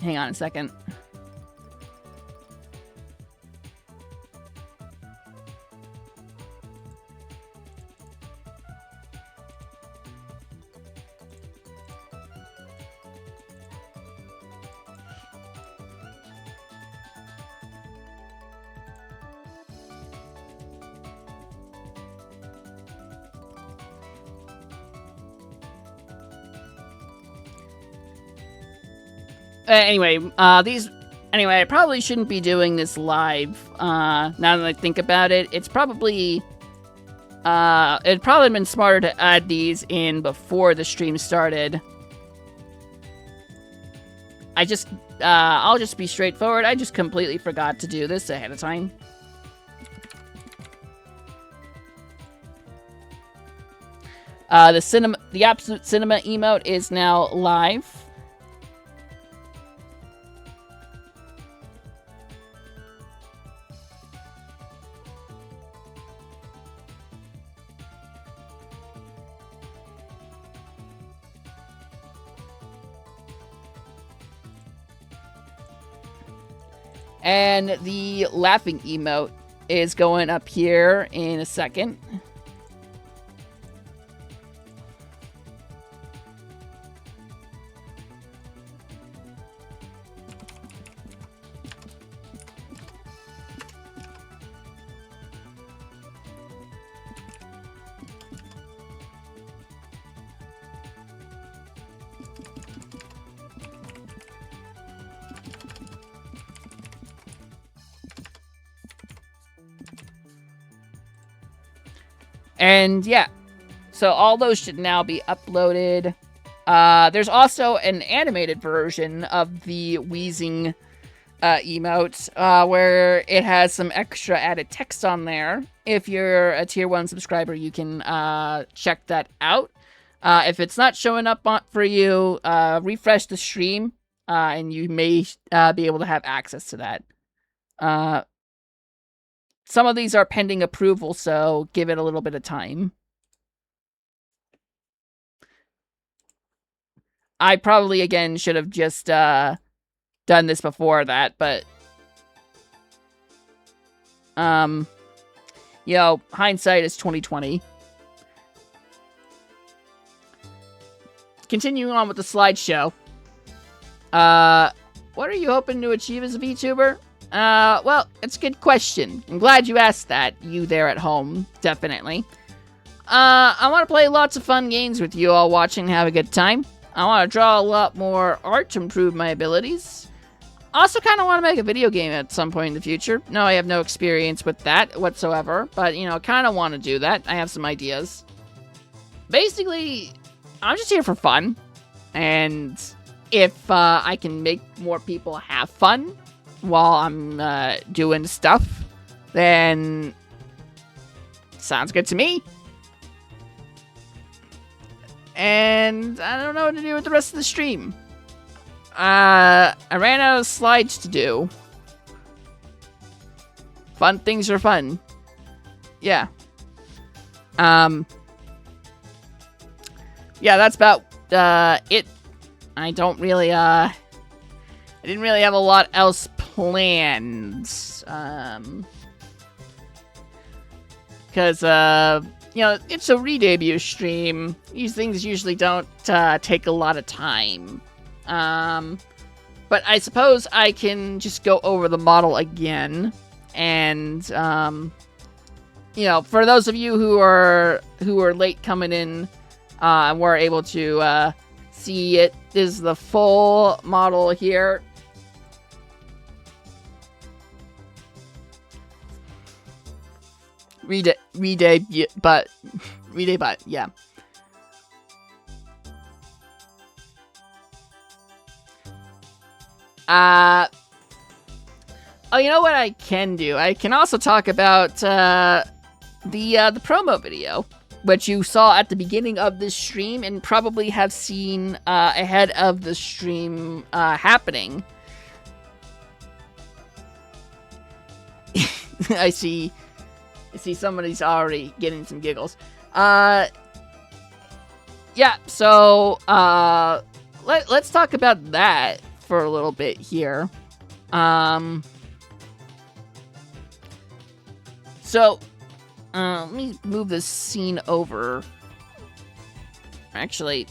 Hang on a second. Anyway, I probably shouldn't be doing this live. Now that I think about it, it'd probably been smarter to add these in before the stream started. I'll just be straightforward. I just completely forgot to do this ahead of time. The Absolute Cinema emote is now live. And the laughing emote is going up here in a second. And yeah, so all those should now be uploaded. There's also an animated version of the wheezing emote where it has some extra added text on there. If you're a Tier 1 subscriber, you can check that out. If it's not showing up for you, refresh the stream, and you may be able to have access to that. Some of these are pending approval, so give it a little bit of time. I probably, again, should have just done this before that, but... you know, hindsight is 20/20. Continuing on with the slideshow. What are you hoping to achieve as a VTuber? Well, it's a good question. I'm glad you asked that, you there at home, definitely. I want to play lots of fun games with you all watching and have a good time. I want to draw a lot more art to improve my abilities. I also kind of want to make a video game at some point in the future. No, I have no experience with that whatsoever, but, you know, kind of want to do that. I have some ideas. Basically, I'm just here for fun, and if I can make more people have fun while I'm doing stuff, then sounds good to me. And I don't know what to do with the rest of the stream. I ran out of slides to do. Fun things are fun. Yeah. Yeah, that's about it. I don't really I didn't really have a lot else planned. Because, you know, it's a re-debut stream. These things usually don't take a lot of time. But I suppose I can just go over the model again. And, you know, for those of you who are late coming in, and were able to see it, this is the full model here. Redebut, yeah. Oh, you know what I can do? I can also talk about the promo video, which you saw at the beginning of this stream and probably have seen ahead of the stream happening. I see somebody's already getting some giggles. Yeah, so let's talk about that for a little bit here. So let me move this scene over. Actually,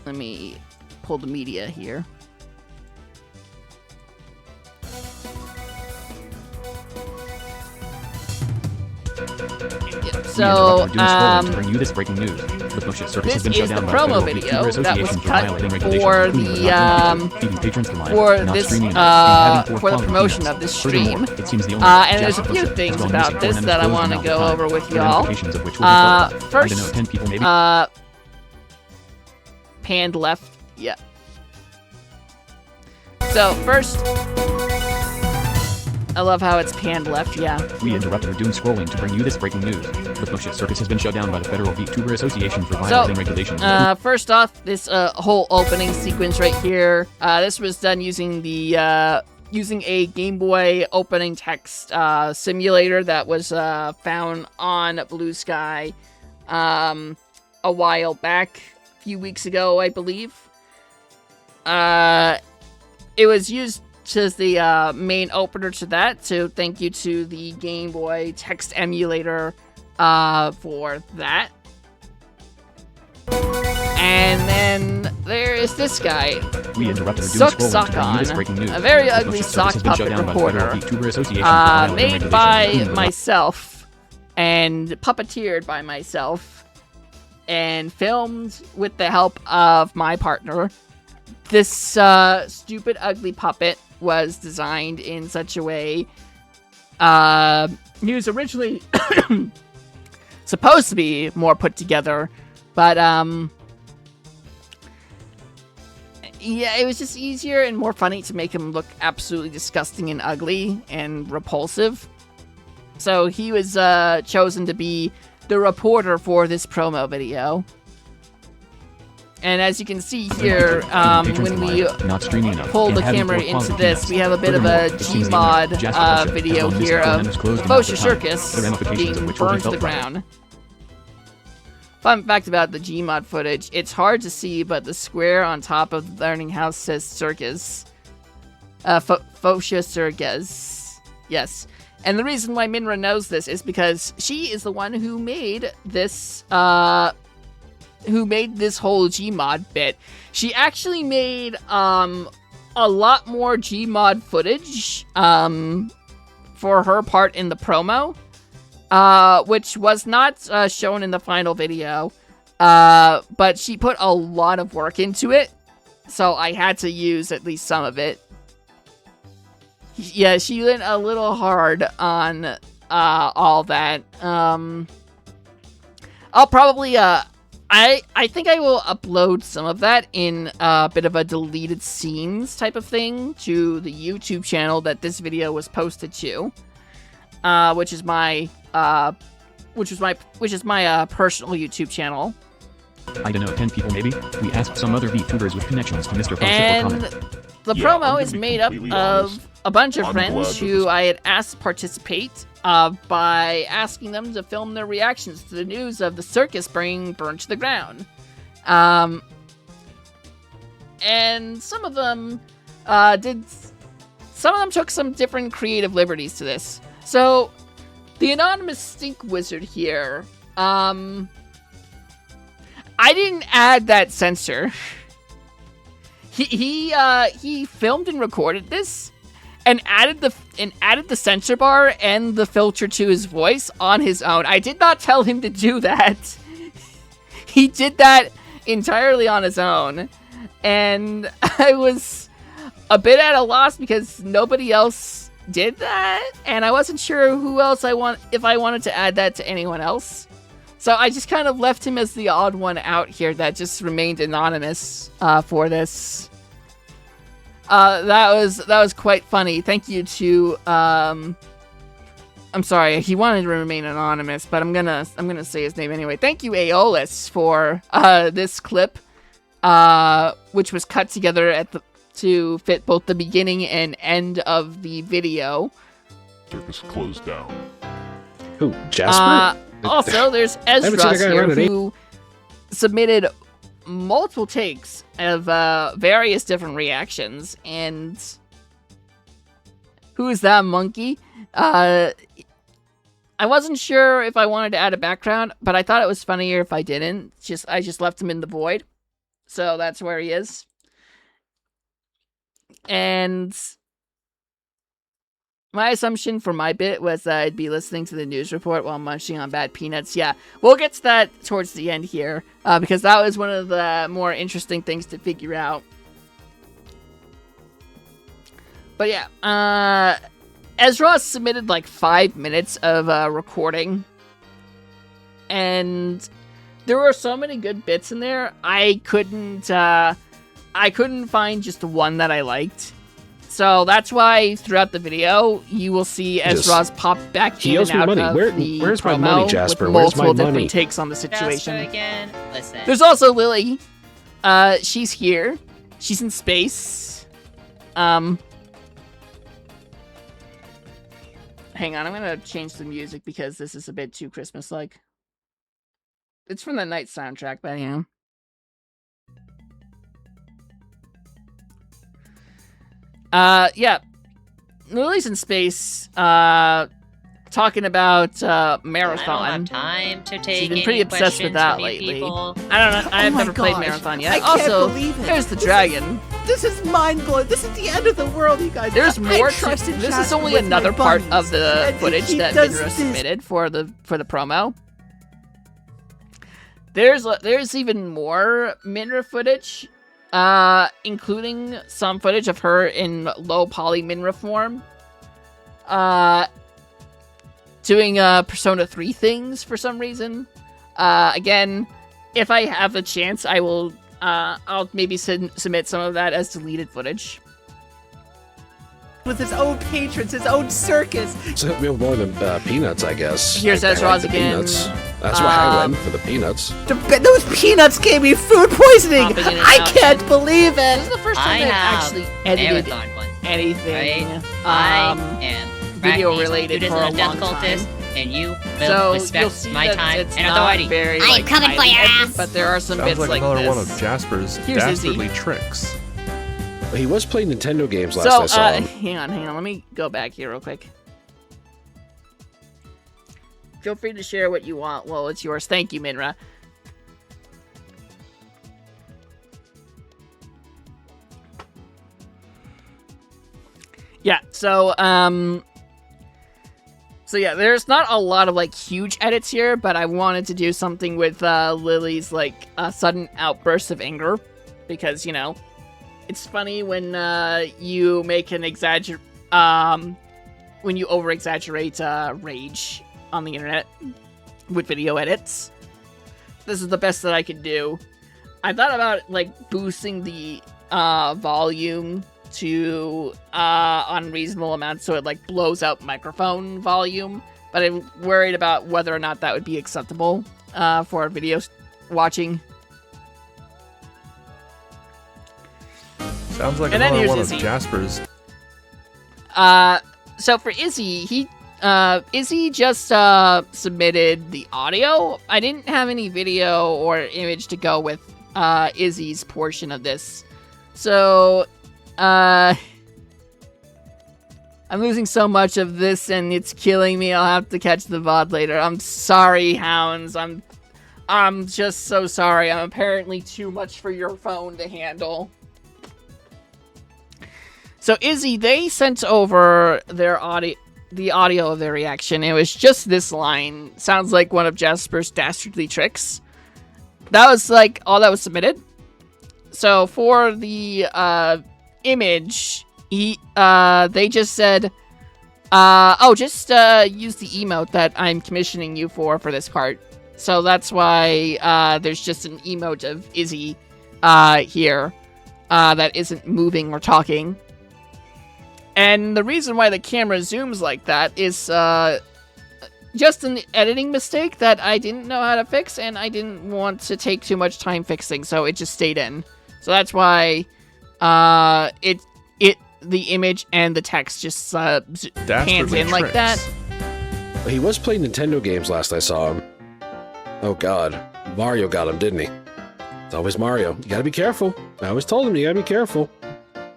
let me pull the media here. So, to bring you this breaking news. The Motion Circus has been shut down by the promo Federal video VTuber that was Association for cut violating regulations, for including the feeding patrons to line, for not this streaming enough, and having poor for the quality promotion peanuts. of this Furthermore, stream. it seems the owner, And there's a Jasper few Fotia, has things gone about missing this and that I disclosed want to amount go of time, over with the y'all. ramifications of which will be felt by, I don't know, 10 people maybe. Panned left, yeah. So first, I love how it's panned left, yeah. We interrupted our doom scrolling to bring you this breaking news. The Motion Circus has been shut down by the Federal VTuber Association for violating regulations. First off, this whole opening sequence right here, this was done using the using a Game Boy opening text simulator that was found on Blue Sky a while back, a few weeks ago, I believe. It was used as the main opener to that, so thank you to the Game Boy text emulator for that. And then there is this guy, We interrupted Suck our doom scrolling to bring you this Sockon, breaking news. a very The ugly Motion Circus sock has been shut puppet down by the Federal reporter, VTuber Association for violating made regulations, by including the myself and puppeteered by myself and filmed with the help of my partner. This stupid, ugly puppet was designed in such a way. He was originally supposed to be more put together, but yeah, it was just easier and more funny to make him look absolutely disgusting and ugly and repulsive. So he was chosen to be the reporter for this promo video. And as you can see here, when we pull the camera into this, we have a bit of a Gmod video here of Fotia Circus being burned to the ground. Fun fact about the Gmod footage, it's hard to see, but the square on top of the learning house says Circus. Fotia Circus. Yes. And the reason why Minra knows this is because she is the one who made this, whole Gmod bit. She actually made, a lot more Gmod footage, for her part in the promo, which was not, shown in the final video, but she put a lot of work into it, so I had to use at least some of it. Yeah, she went a little hard on, all that. I'll probably, I think I will upload some of that in a bit of a deleted scenes type of thing to the YouTube channel that this video was posted to, which is my personal YouTube channel. I don't know, 10 people maybe? We asked some other VTubers with connections to Mr. Fotia for And comment. the Yeah, I'm promo gonna is be made up completely of honest. a bunch of I'm friends glad that who this- I had asked to participate by asking them to film their reactions to the news of the circus being burned to the ground. And some of them took some different creative liberties to this. So, the anonymous stink wizard here, I didn't add that censor. He filmed and recorded this, and added the censor bar and the filter to his voice on his own. I did not tell him to do that. He did that entirely on his own, and I was a bit at a loss because nobody else did that, and I wasn't sure who else if I wanted to add that to anyone else. So I just kind of left him as the odd one out here that just remained anonymous for this. That was quite funny. Thank you to I'm sorry, he wanted to remain anonymous, but I'm gonna say his name anyway. Thank you, Aeolus, for this clip, which was cut together to fit both the beginning and end of the video. Circus closed down. Who, Jasper? Also, there's Ezra here who submitted multiple takes of various different reactions, and who is that monkey? I wasn't sure if I wanted to add a background, but I thought it was funnier if I didn't. I just left him in the void, so that's where he is. And my assumption for my bit was that I'd be listening to the news report while munching on bad peanuts. Yeah, we'll get to that towards the end here, because that was one of the more interesting things to figure out. But yeah, Ezra submitted like 5 minutes of recording, and there were so many good bits in there. I couldn't find just one that I liked. So that's why throughout the video, you will see Ezra's pop back in and out of the Where's my promo money, Jasper? with Where's multiple my money? different takes on the situation. Jasper again. Listen. There's also Lily. She's here. She's in space. Hang on, I'm gonna change the music because this is a bit too Christmas-like. It's from the Night soundtrack, but yeah. Yeah. Lily's in space, talking about Marathon. I don't have time to take She's been pretty obsessed with that lately. People. I don't know. I've my never played gosh. Marathon yet. I can't Also, believe it. there's the dragon. This is mind-blowing. This is the end of the world, you guys. There's more. I trust in This is Jasper only with my another part bunnies. of the And footage he that does Minra this. submitted for the promo. There's even more Minra footage, including some footage of her in low poly Minra form, doing Persona 3 things for some reason. Again, if I have a chance, I will. I'll maybe submit some of that as deleted footage. With his own patrons, his own circus. So we have more than peanuts, I guess. Here's I like Ezra's the again. peanuts. That's why I went for the peanuts. Those peanuts gave me food poisoning. Popping in and I out. can't believe This it. is the first I time I've have actually edited marathon ones, anything right? I am video Arachnes, related Judas for a and Death long Cultist, time. and you will So you'll respect see my that time it's and not authority. very I am like, coming for highly your edited, ass. but there are some Sounds bits like like another this. one of Jasper's Here's Izzy. dastardly tricks. He was playing Nintendo games last I saw him. hang on. Let me go back here real quick. Feel free to share what you want. Well, it's yours. Thank you, Minra. Yeah, so yeah, there's not a lot of, like, huge edits here, but I wanted to do something with Lily's, like, sudden outburst of anger, because, you know, it's funny when you make an when you over-exaggerate rage on the internet with video edits. This is the best that I could do. I thought about, like, boosting the volume to unreasonable amounts so it, like, blows out microphone volume, but I'm worried about whether or not that would be acceptable for video watching. Sounds like And then another here's one Izzy. of Jasper's. So for Izzy, he Izzy just submitted the audio. I didn't have any video or image to go with Izzy's portion of this. So, I'm losing so much of this and it's killing me. I'll have to catch the VOD later. I'm sorry, hounds. I'm just so sorry. I'm apparently too much for your phone to handle. So Izzy, they sent over their the audio of their reaction. It was just this line. Sounds like one of Jasper's dastardly tricks. That was like all that was submitted. So for the image, they just said, just use the emote that I'm commissioning you for this part. So that's why there's just an emote of Izzy here that isn't moving or talking. And the reason why the camera zooms like that is just an editing mistake that I didn't know how to fix, and I didn't want to take too much time fixing, so it just stayed in. So that's why the image and the text just pans in like that. He was playing Nintendo games last I saw him. Oh god, Mario got him, didn't he? It's always Mario. You gotta be careful. I always told him you gotta be careful.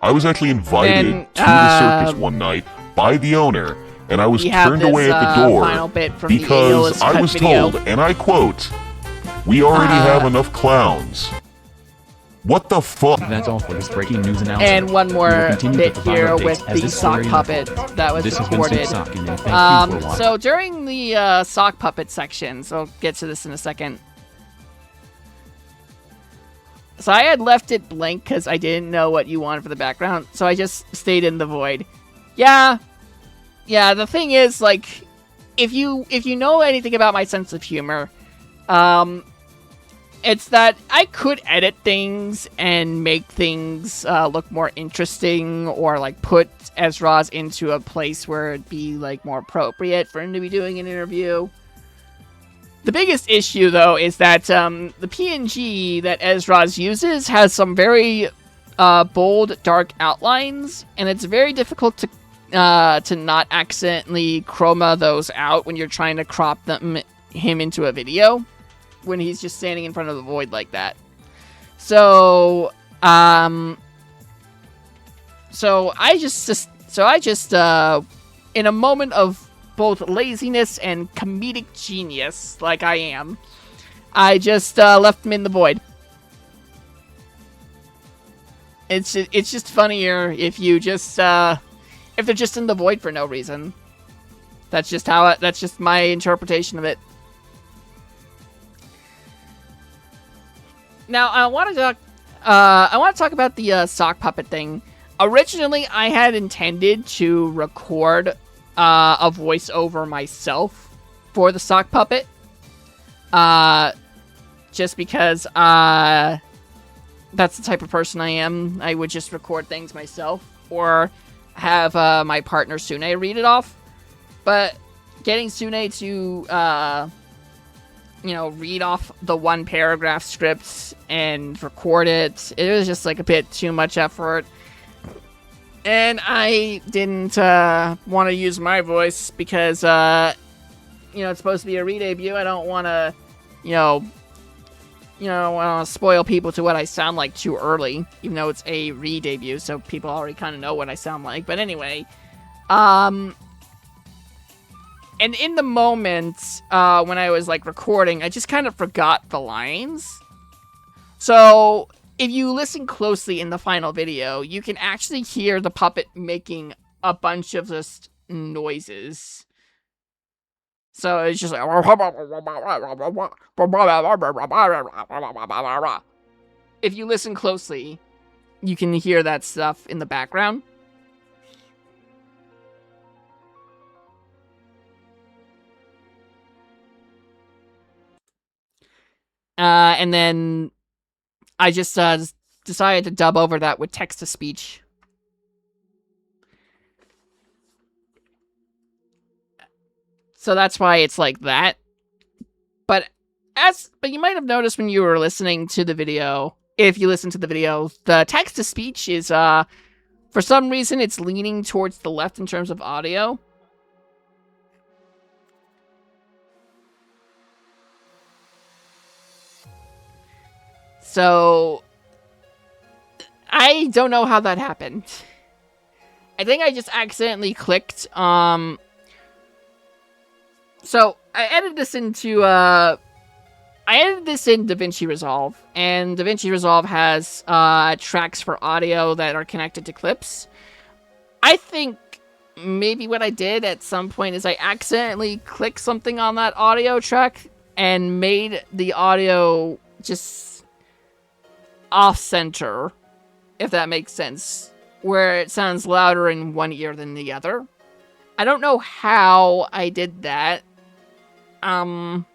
I was actually invited to the circus one night by the owner, and I was turned away at the door because I was told, and I quote, "We already have enough clowns." What the fuck? That's all for this breaking news announcement. And one more bit here with the sock puppet that was recorded. So during the sock puppet sections, I'll get to this in a second. So I had left it blank because I didn't know what you wanted for the background, so I just stayed in the void. Yeah, the thing is, like, if you know anything about my sense of humor, it's that I could edit things and make things look more interesting, or like put Ezra's into a place where it'd be like more appropriate for him to be doing an interview. The biggest issue, though, is that the PNG that Ezra's uses has some very bold, dark outlines, and it's very difficult to not accidentally chroma those out when you're trying to crop him into a video when he's just standing in front of the void like that. So I just in a moment of both laziness and comedic genius, like I am, I just left him in the void. It's just funnier if you just if they're just in the void for no reason. That's just that's just my interpretation of it. Now I want to talk about the sock puppet thing. Originally, I had intended to record a voiceover myself for the sock puppet, just because that's the type of person I am. I would just record things myself, or have my partner Sune read it off. But getting Sune to read off the one paragraph script and record it, it was just like a bit too much effort. And I didn't want to use my voice because, it's supposed to be a re-debut. I don't want to, spoil people to what I sound like too early, even though it's a re-debut, so people already kind of know what I sound like. But anyway, and in the moment when I was, recording, I just kind of forgot the lines. So if you listen closely in the final video, you can actually hear the puppet making a bunch of just noises. So it's just like... If you listen closely, you can hear that stuff in the background. And then I just decided to dub over that with text-to-speech. So that's why it's like that. But you might have noticed when you were listening to the video, if you listen to the video, the text-to-speech is, for some reason, it's leaning towards the left in terms of audio. So I don't know how that happened. I think I just accidentally clicked. So I edited this into I edited this in DaVinci Resolve, and DaVinci Resolve has tracks for audio that are connected to clips. I think maybe what I did at some point is I accidentally clicked something on that audio track and made the audio just off-center, if that makes sense, where it sounds louder in one ear than the other. I don't know how I did that. But,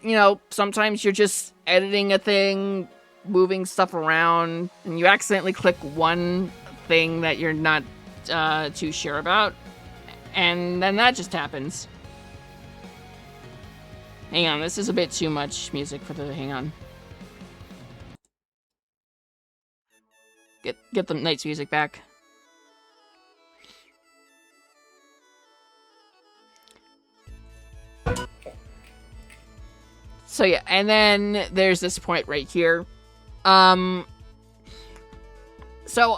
you know, sometimes you're just editing a thing, moving stuff around, and you accidentally click one thing that you're not too sure about, and then that just happens. Hang on, this is a bit too much music for the... Hang on. Get the night's music back. So yeah, and then there's this point right here. So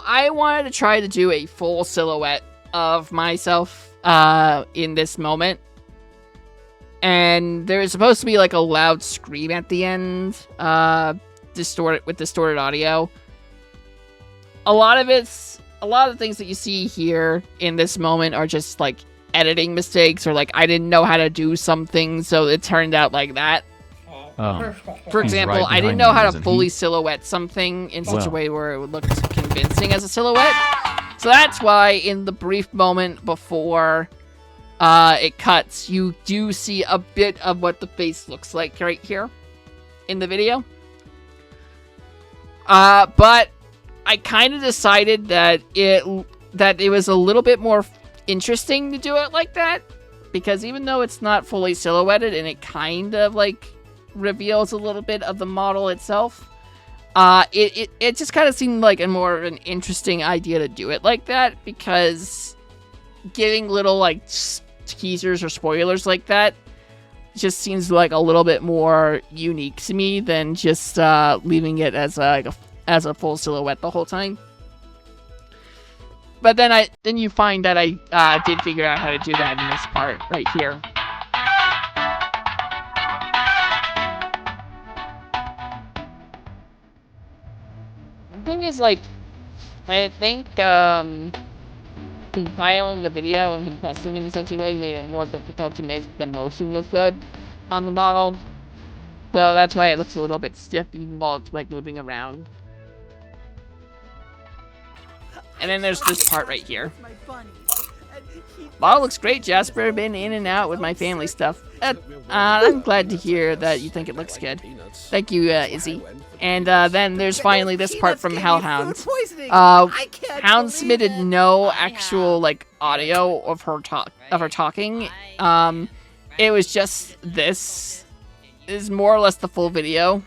I wanted to try to do a full silhouette of myself in this moment. And there's supposed to be like a loud scream at the end, distorted audio. A lot of the things that you see here in this moment are just like editing mistakes, or like I didn't know how to do something, so it turned out like that. For example, right I didn't behind know you, how to isn't fully he? silhouette something in such a Well. way where it would look convincing as a silhouette. So that's why in the brief moment before it cuts, you do see a bit of what the face looks like right here in the video. But I kind of decided that it was a little bit more interesting to do it like that, because even though it's not fully silhouetted and it kind of like reveals a little bit of the model itself, it just kind of seemed like a more of an interesting idea to do it like that, because giving little like teasers or spoilers like that just seems like a little bit more unique to me than just leaving it as a full silhouette the whole time. But then you find that I did figure out how to do that in this part right here. The thing is, like, I think compiling the video and compressing it in such a way made it more difficult to make the motion look good on the model. So that's why it looks a little bit stiff while it's like moving around. And then there's this part right here. Model looks great, Jasper. Been in and out with my family stuff. I'm glad to hear that you think it looks good. Thank you, Izzy. And then there's finally this part from Hellhound. Hound submitted no actual like audio of her talking. It was just this. Is more or less the full video.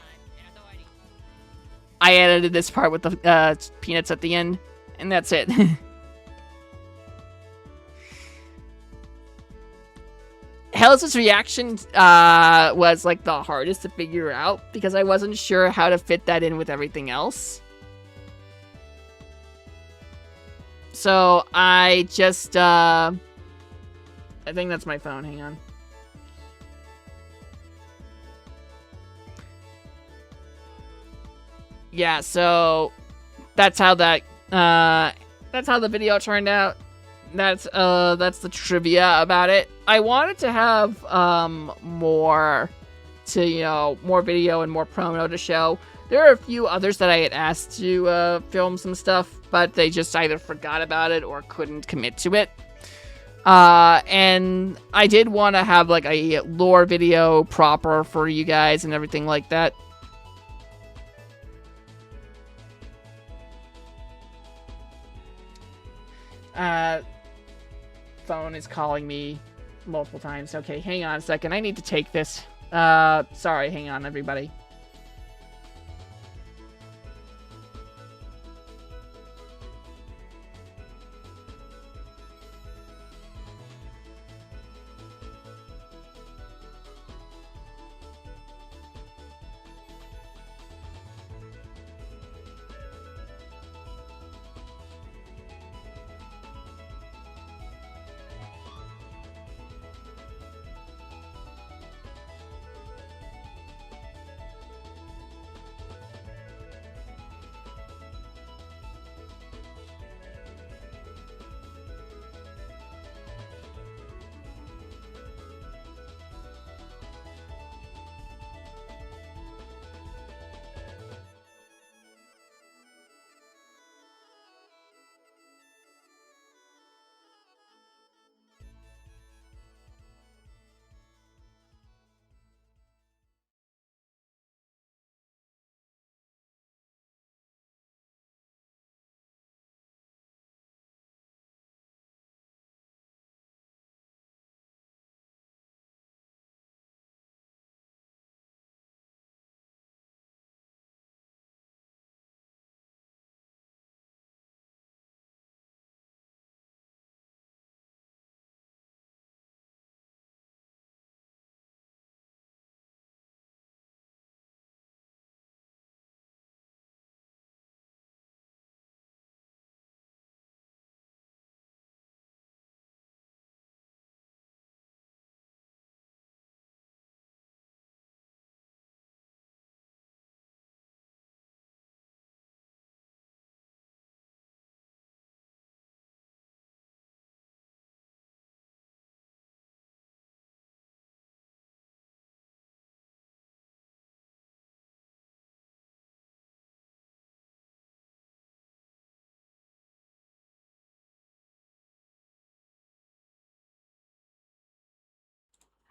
I edited this part with the peanuts at the end, and that's it. Hell's reaction was like the hardest to figure out, because I wasn't sure how to fit that in with everything else. So I just I think that's my phone, hang on. Yeah, so that's how the video turned out. That's the trivia about it. I wanted to have more video and more promo to show. There are a few others that I had asked to film some stuff, but they just either forgot about it or couldn't commit to it. And I did want to have like a lore video proper for you guys and everything like that. Phone is calling me multiple times. Okay, hang on a second. I need to take this. Sorry, hang on, everybody.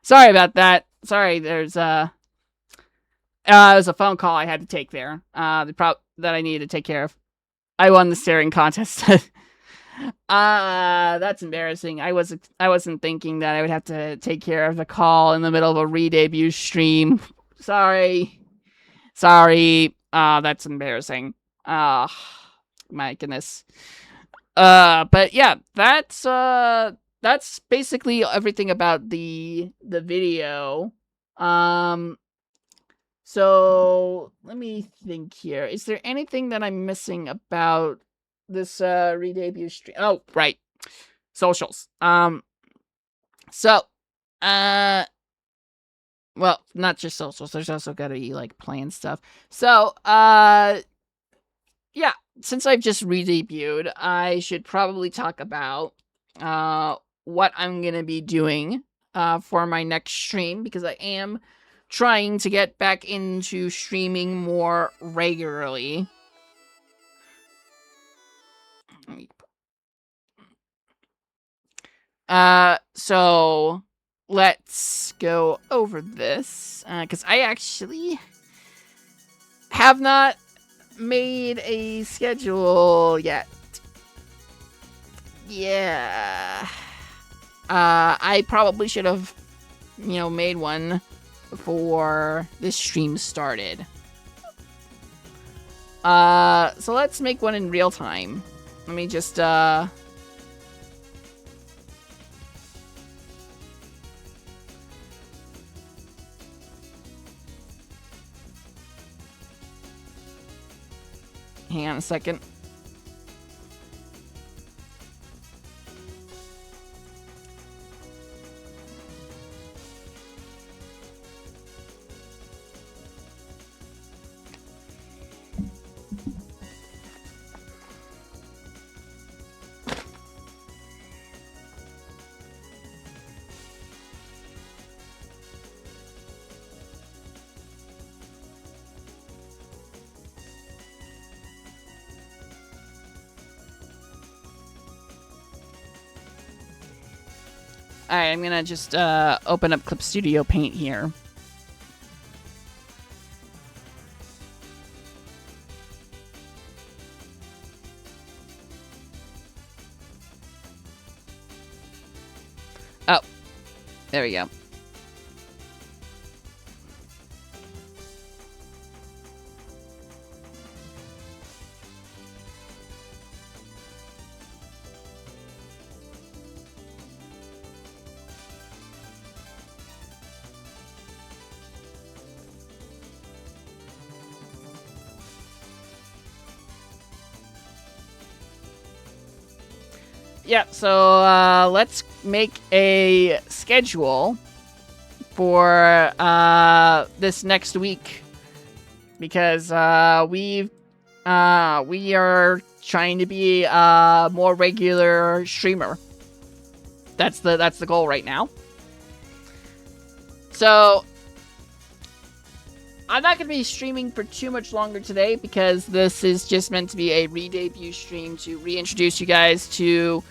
Sorry about that. Sorry, there's it was a phone call I had to take there. That I needed to take care of. I won the staring contest. That's embarrassing. I wasn't thinking that I would have to take care of the call in the middle of a re-debut stream. Sorry. That's embarrassing. My goodness. But yeah, that's basically everything about the video. So let me think here. Is there anything that I'm missing about this re-debut stream? Oh, right. Socials. So well, not just socials. There's also got to be like playing stuff. So, yeah, since I've just re-debuted, I should probably talk about what I'm gonna be doing for my next stream, because I am trying to get back into streaming more regularly. So let's go over this, because I actually have not made a schedule yet. Yeah. I probably should have, made one before this stream started. So let's make one in real time. Let me just, hang on a second. Alright, I'm gonna just open up Clip Studio Paint here. Oh, there we go. Yeah, so let's make a schedule for this next week, because we are trying to be a more regular streamer. That's the goal right now. So I'm not going to be streaming for too much longer today, because this is just meant to be a re-debut stream to reintroduce you guys to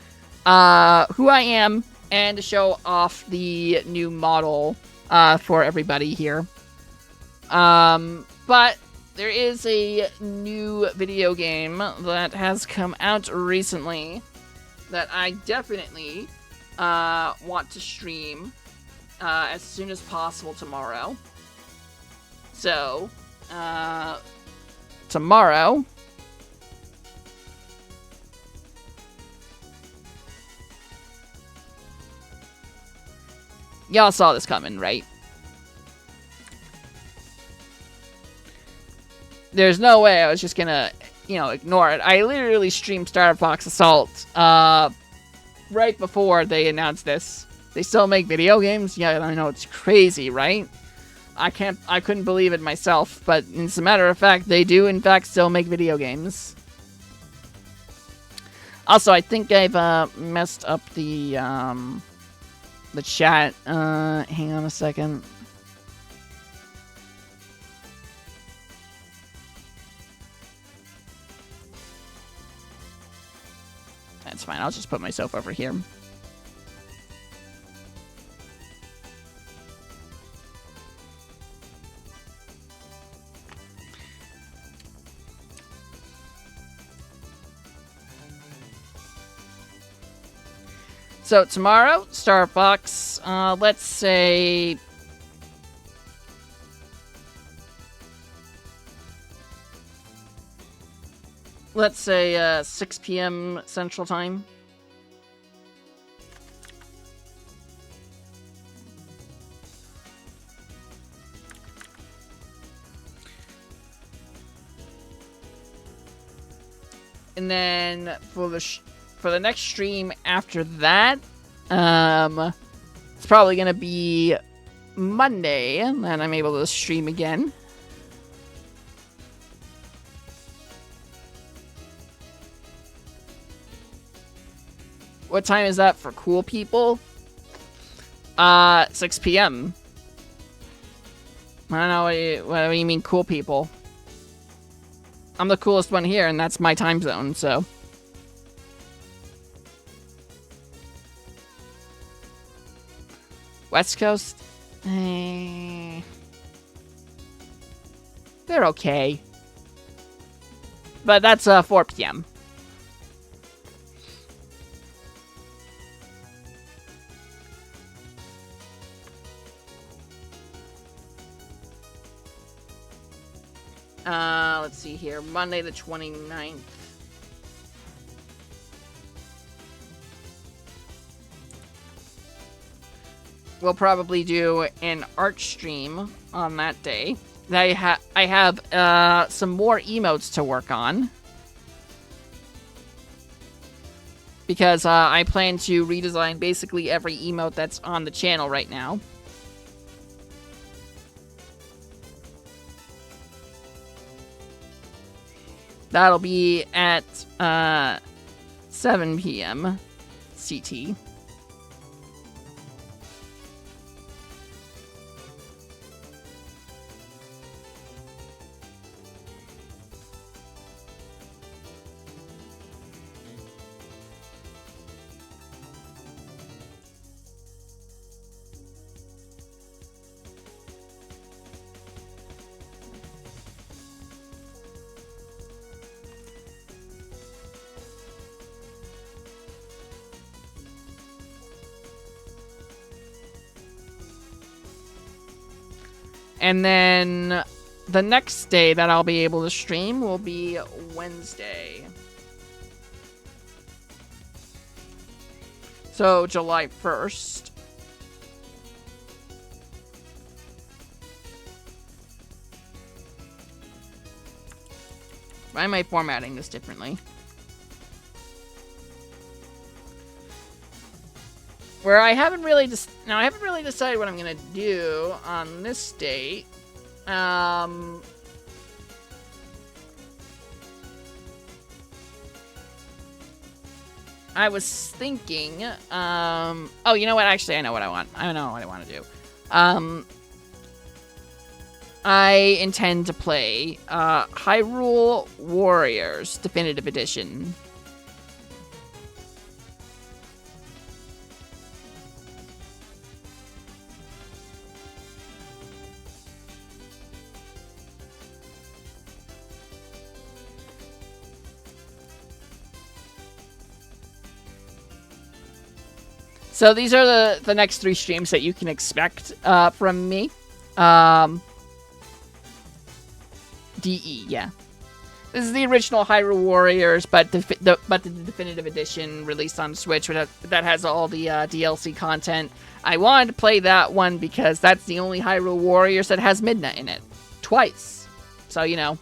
who I am, and to show off the new model for everybody here. But there is a new video game that has come out recently that I definitely want to stream as soon as possible tomorrow. So, tomorrow, y'all saw this coming, right? There's no way I was just gonna, ignore it. I literally streamed Star Fox Assault, right before they announced this. They still make video games? Yeah, I know, it's crazy, right? I couldn't believe it myself, but as a matter of fact, they do in fact still make video games. Also, I think I've messed up the chat. Hang on a second. That's fine. I'll just put myself over here. So tomorrow, Starbucks, let's say... Let's say 6 p.m. Central Time. And then for the next stream after that, it's probably gonna be Monday, and then I'm able to stream again. What time is that for cool people? 6 p.m. I don't know what do you mean cool people? I'm the coolest one here, and that's my time zone, so. West Coast? They're okay. But that's 4 p.m. Let's see here. Monday the 29th. We'll probably do an art stream on that day. I have some more emotes to work on. Because I plan to redesign basically every emote that's on the channel right now. That'll be at 7 p.m. CT. And then the next day that I'll be able to stream will be Wednesday. So, July 1st. Why am I formatting this differently? Where I haven't really decided what I'm gonna do on this date. I was thinking, oh, you know what? Actually, I know what I want. I know what I want to do. I intend to play Hyrule Warriors Definitive Edition. So these are the next 3 streams that you can expect from me. DE, yeah. This is the original Hyrule Warriors, but the definitive edition released on Switch that has all the DLC content. I wanted to play that one because that's the only Hyrule Warriors that has Midna in it. Twice. So, you know,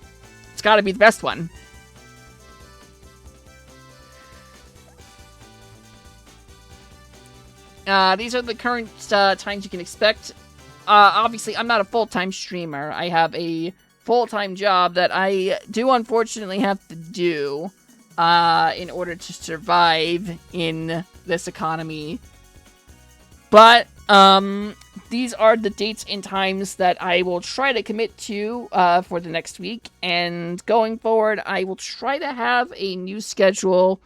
it's gotta be the best one. These are the current times you can expect. Obviously, I'm not a full-time streamer. I have a full-time job that I do unfortunately have to do in order to survive in this economy. But these are the dates and times that I will try to commit to for the next week. And going forward, I will try to have a new schedule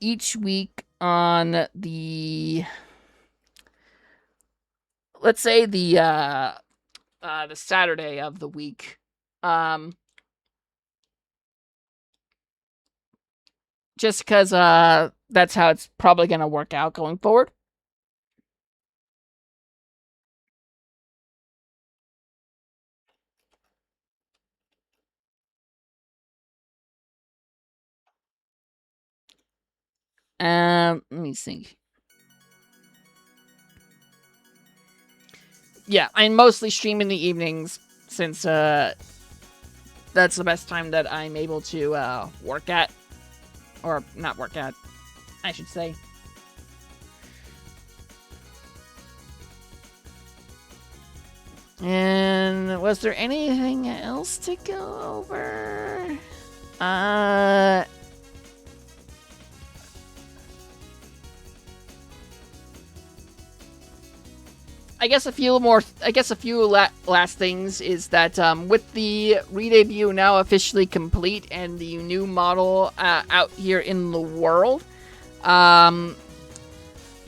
each week on the... let's say the Saturday of the week. Just because that's how it's probably going to work out going forward. Let me think. Yeah, I mostly stream in the evenings since that's the best time that I'm able to work at. Or not work at, I should say. And was there anything else to go over? I guess a few last things is that with the Redebut now officially complete and the new model out here in the world, I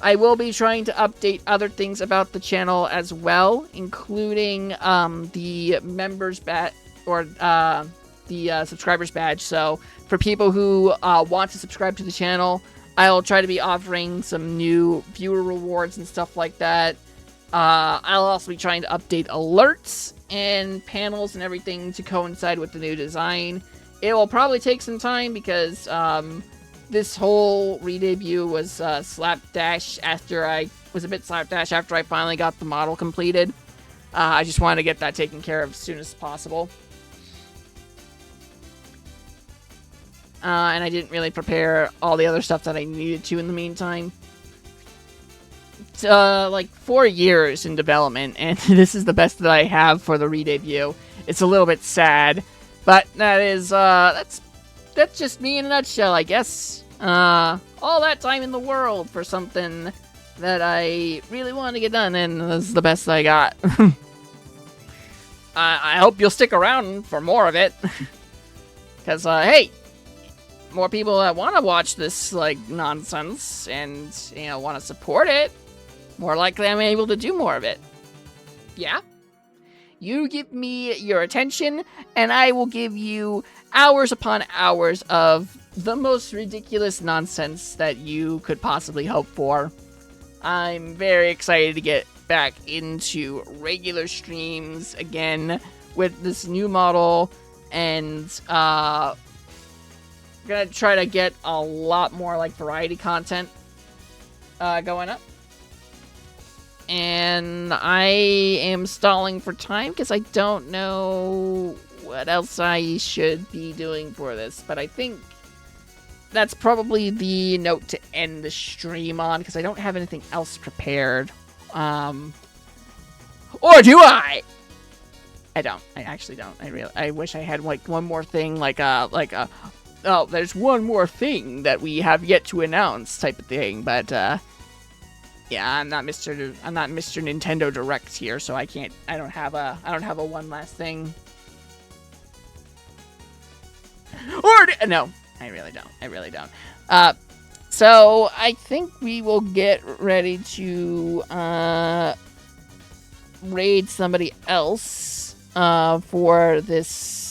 will be trying to update other things about the channel as well, including the members badge or the subscribers badge. So for people who want to subscribe to the channel, I'll try to be offering some new viewer rewards and stuff like that. I'll also be trying to update alerts and panels and everything to coincide with the new design. It will probably take some time because this whole Redebut was slapdash after I finally got the model completed. I just wanted to get that taken care of as soon as possible. And I didn't really prepare all the other stuff that I needed to in the meantime. Like 4 years in development, and this is the best that I have for the Redebut. It's a little bit sad, but that is that's just me in a nutshell, I guess. All that time in the world for something that I really wanted to get done, and this is the best I got. I hope you'll stick around for more of it, because hey, more people that want to watch this like nonsense and want to support it, more likely I'm able to do more of it. Yeah? You give me your attention, and I will give you hours upon hours of the most ridiculous nonsense that you could possibly hope for. I'm very excited to get back into regular streams again with this new model, and gonna try to get a lot more like variety content going up. And I am stalling for time because I don't know what else I should be doing for this. But I think that's probably the note to end the stream on, because I don't have anything else prepared. Or do I? I don't. I actually don't. I wish I had like one more thing, oh, there's one more thing that we have yet to announce type of thing. But yeah, I'm not Mr. Nintendo Direct here, so I don't have a one last thing. No, I really don't. So I think we will get ready to raid somebody else for this.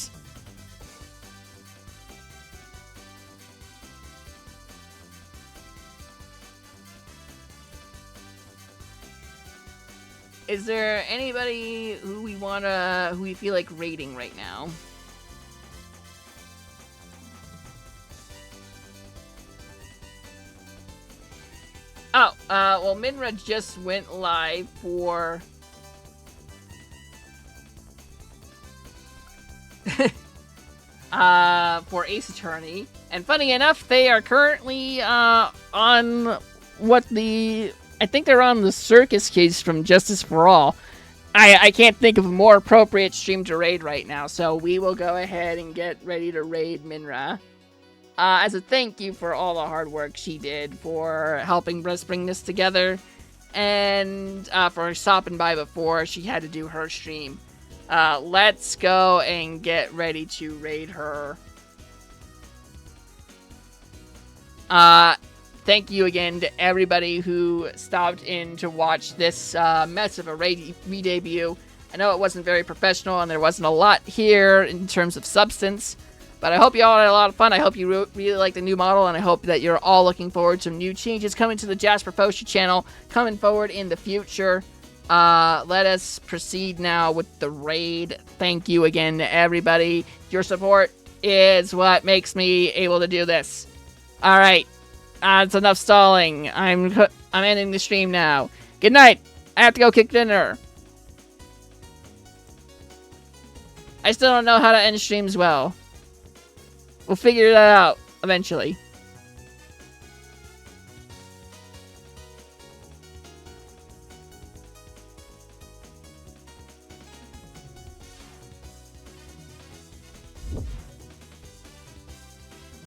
Is there anybody who we feel like raiding right now? Oh, well, Minra just went live for Ace Attorney, and funny enough, they are currently on I think they're on the circus case from Justice for All. I can't think of a more appropriate stream to raid right now, so we will go ahead and get ready to raid Minra. As a thank you for all the hard work she did for helping us bring this together, and for stopping by before she had to do her stream. Let's go and get ready to raid her. Thank you again to everybody who stopped in to watch this mess of a Redebut. I know it wasn't very professional and there wasn't a lot here in terms of substance, But I hope you all had a lot of fun. I hope you really like the new model, and I hope that you're all looking forward to some new changes coming to the Jasper Fotia channel coming forward in the future. Let us proceed now with the raid. Thank you again to everybody. Your support is what makes me able to do this. All right, it's enough stalling. I'm ending the stream now. Good night. I have to go cook dinner. I still don't know how to end streams well. We'll figure that out eventually.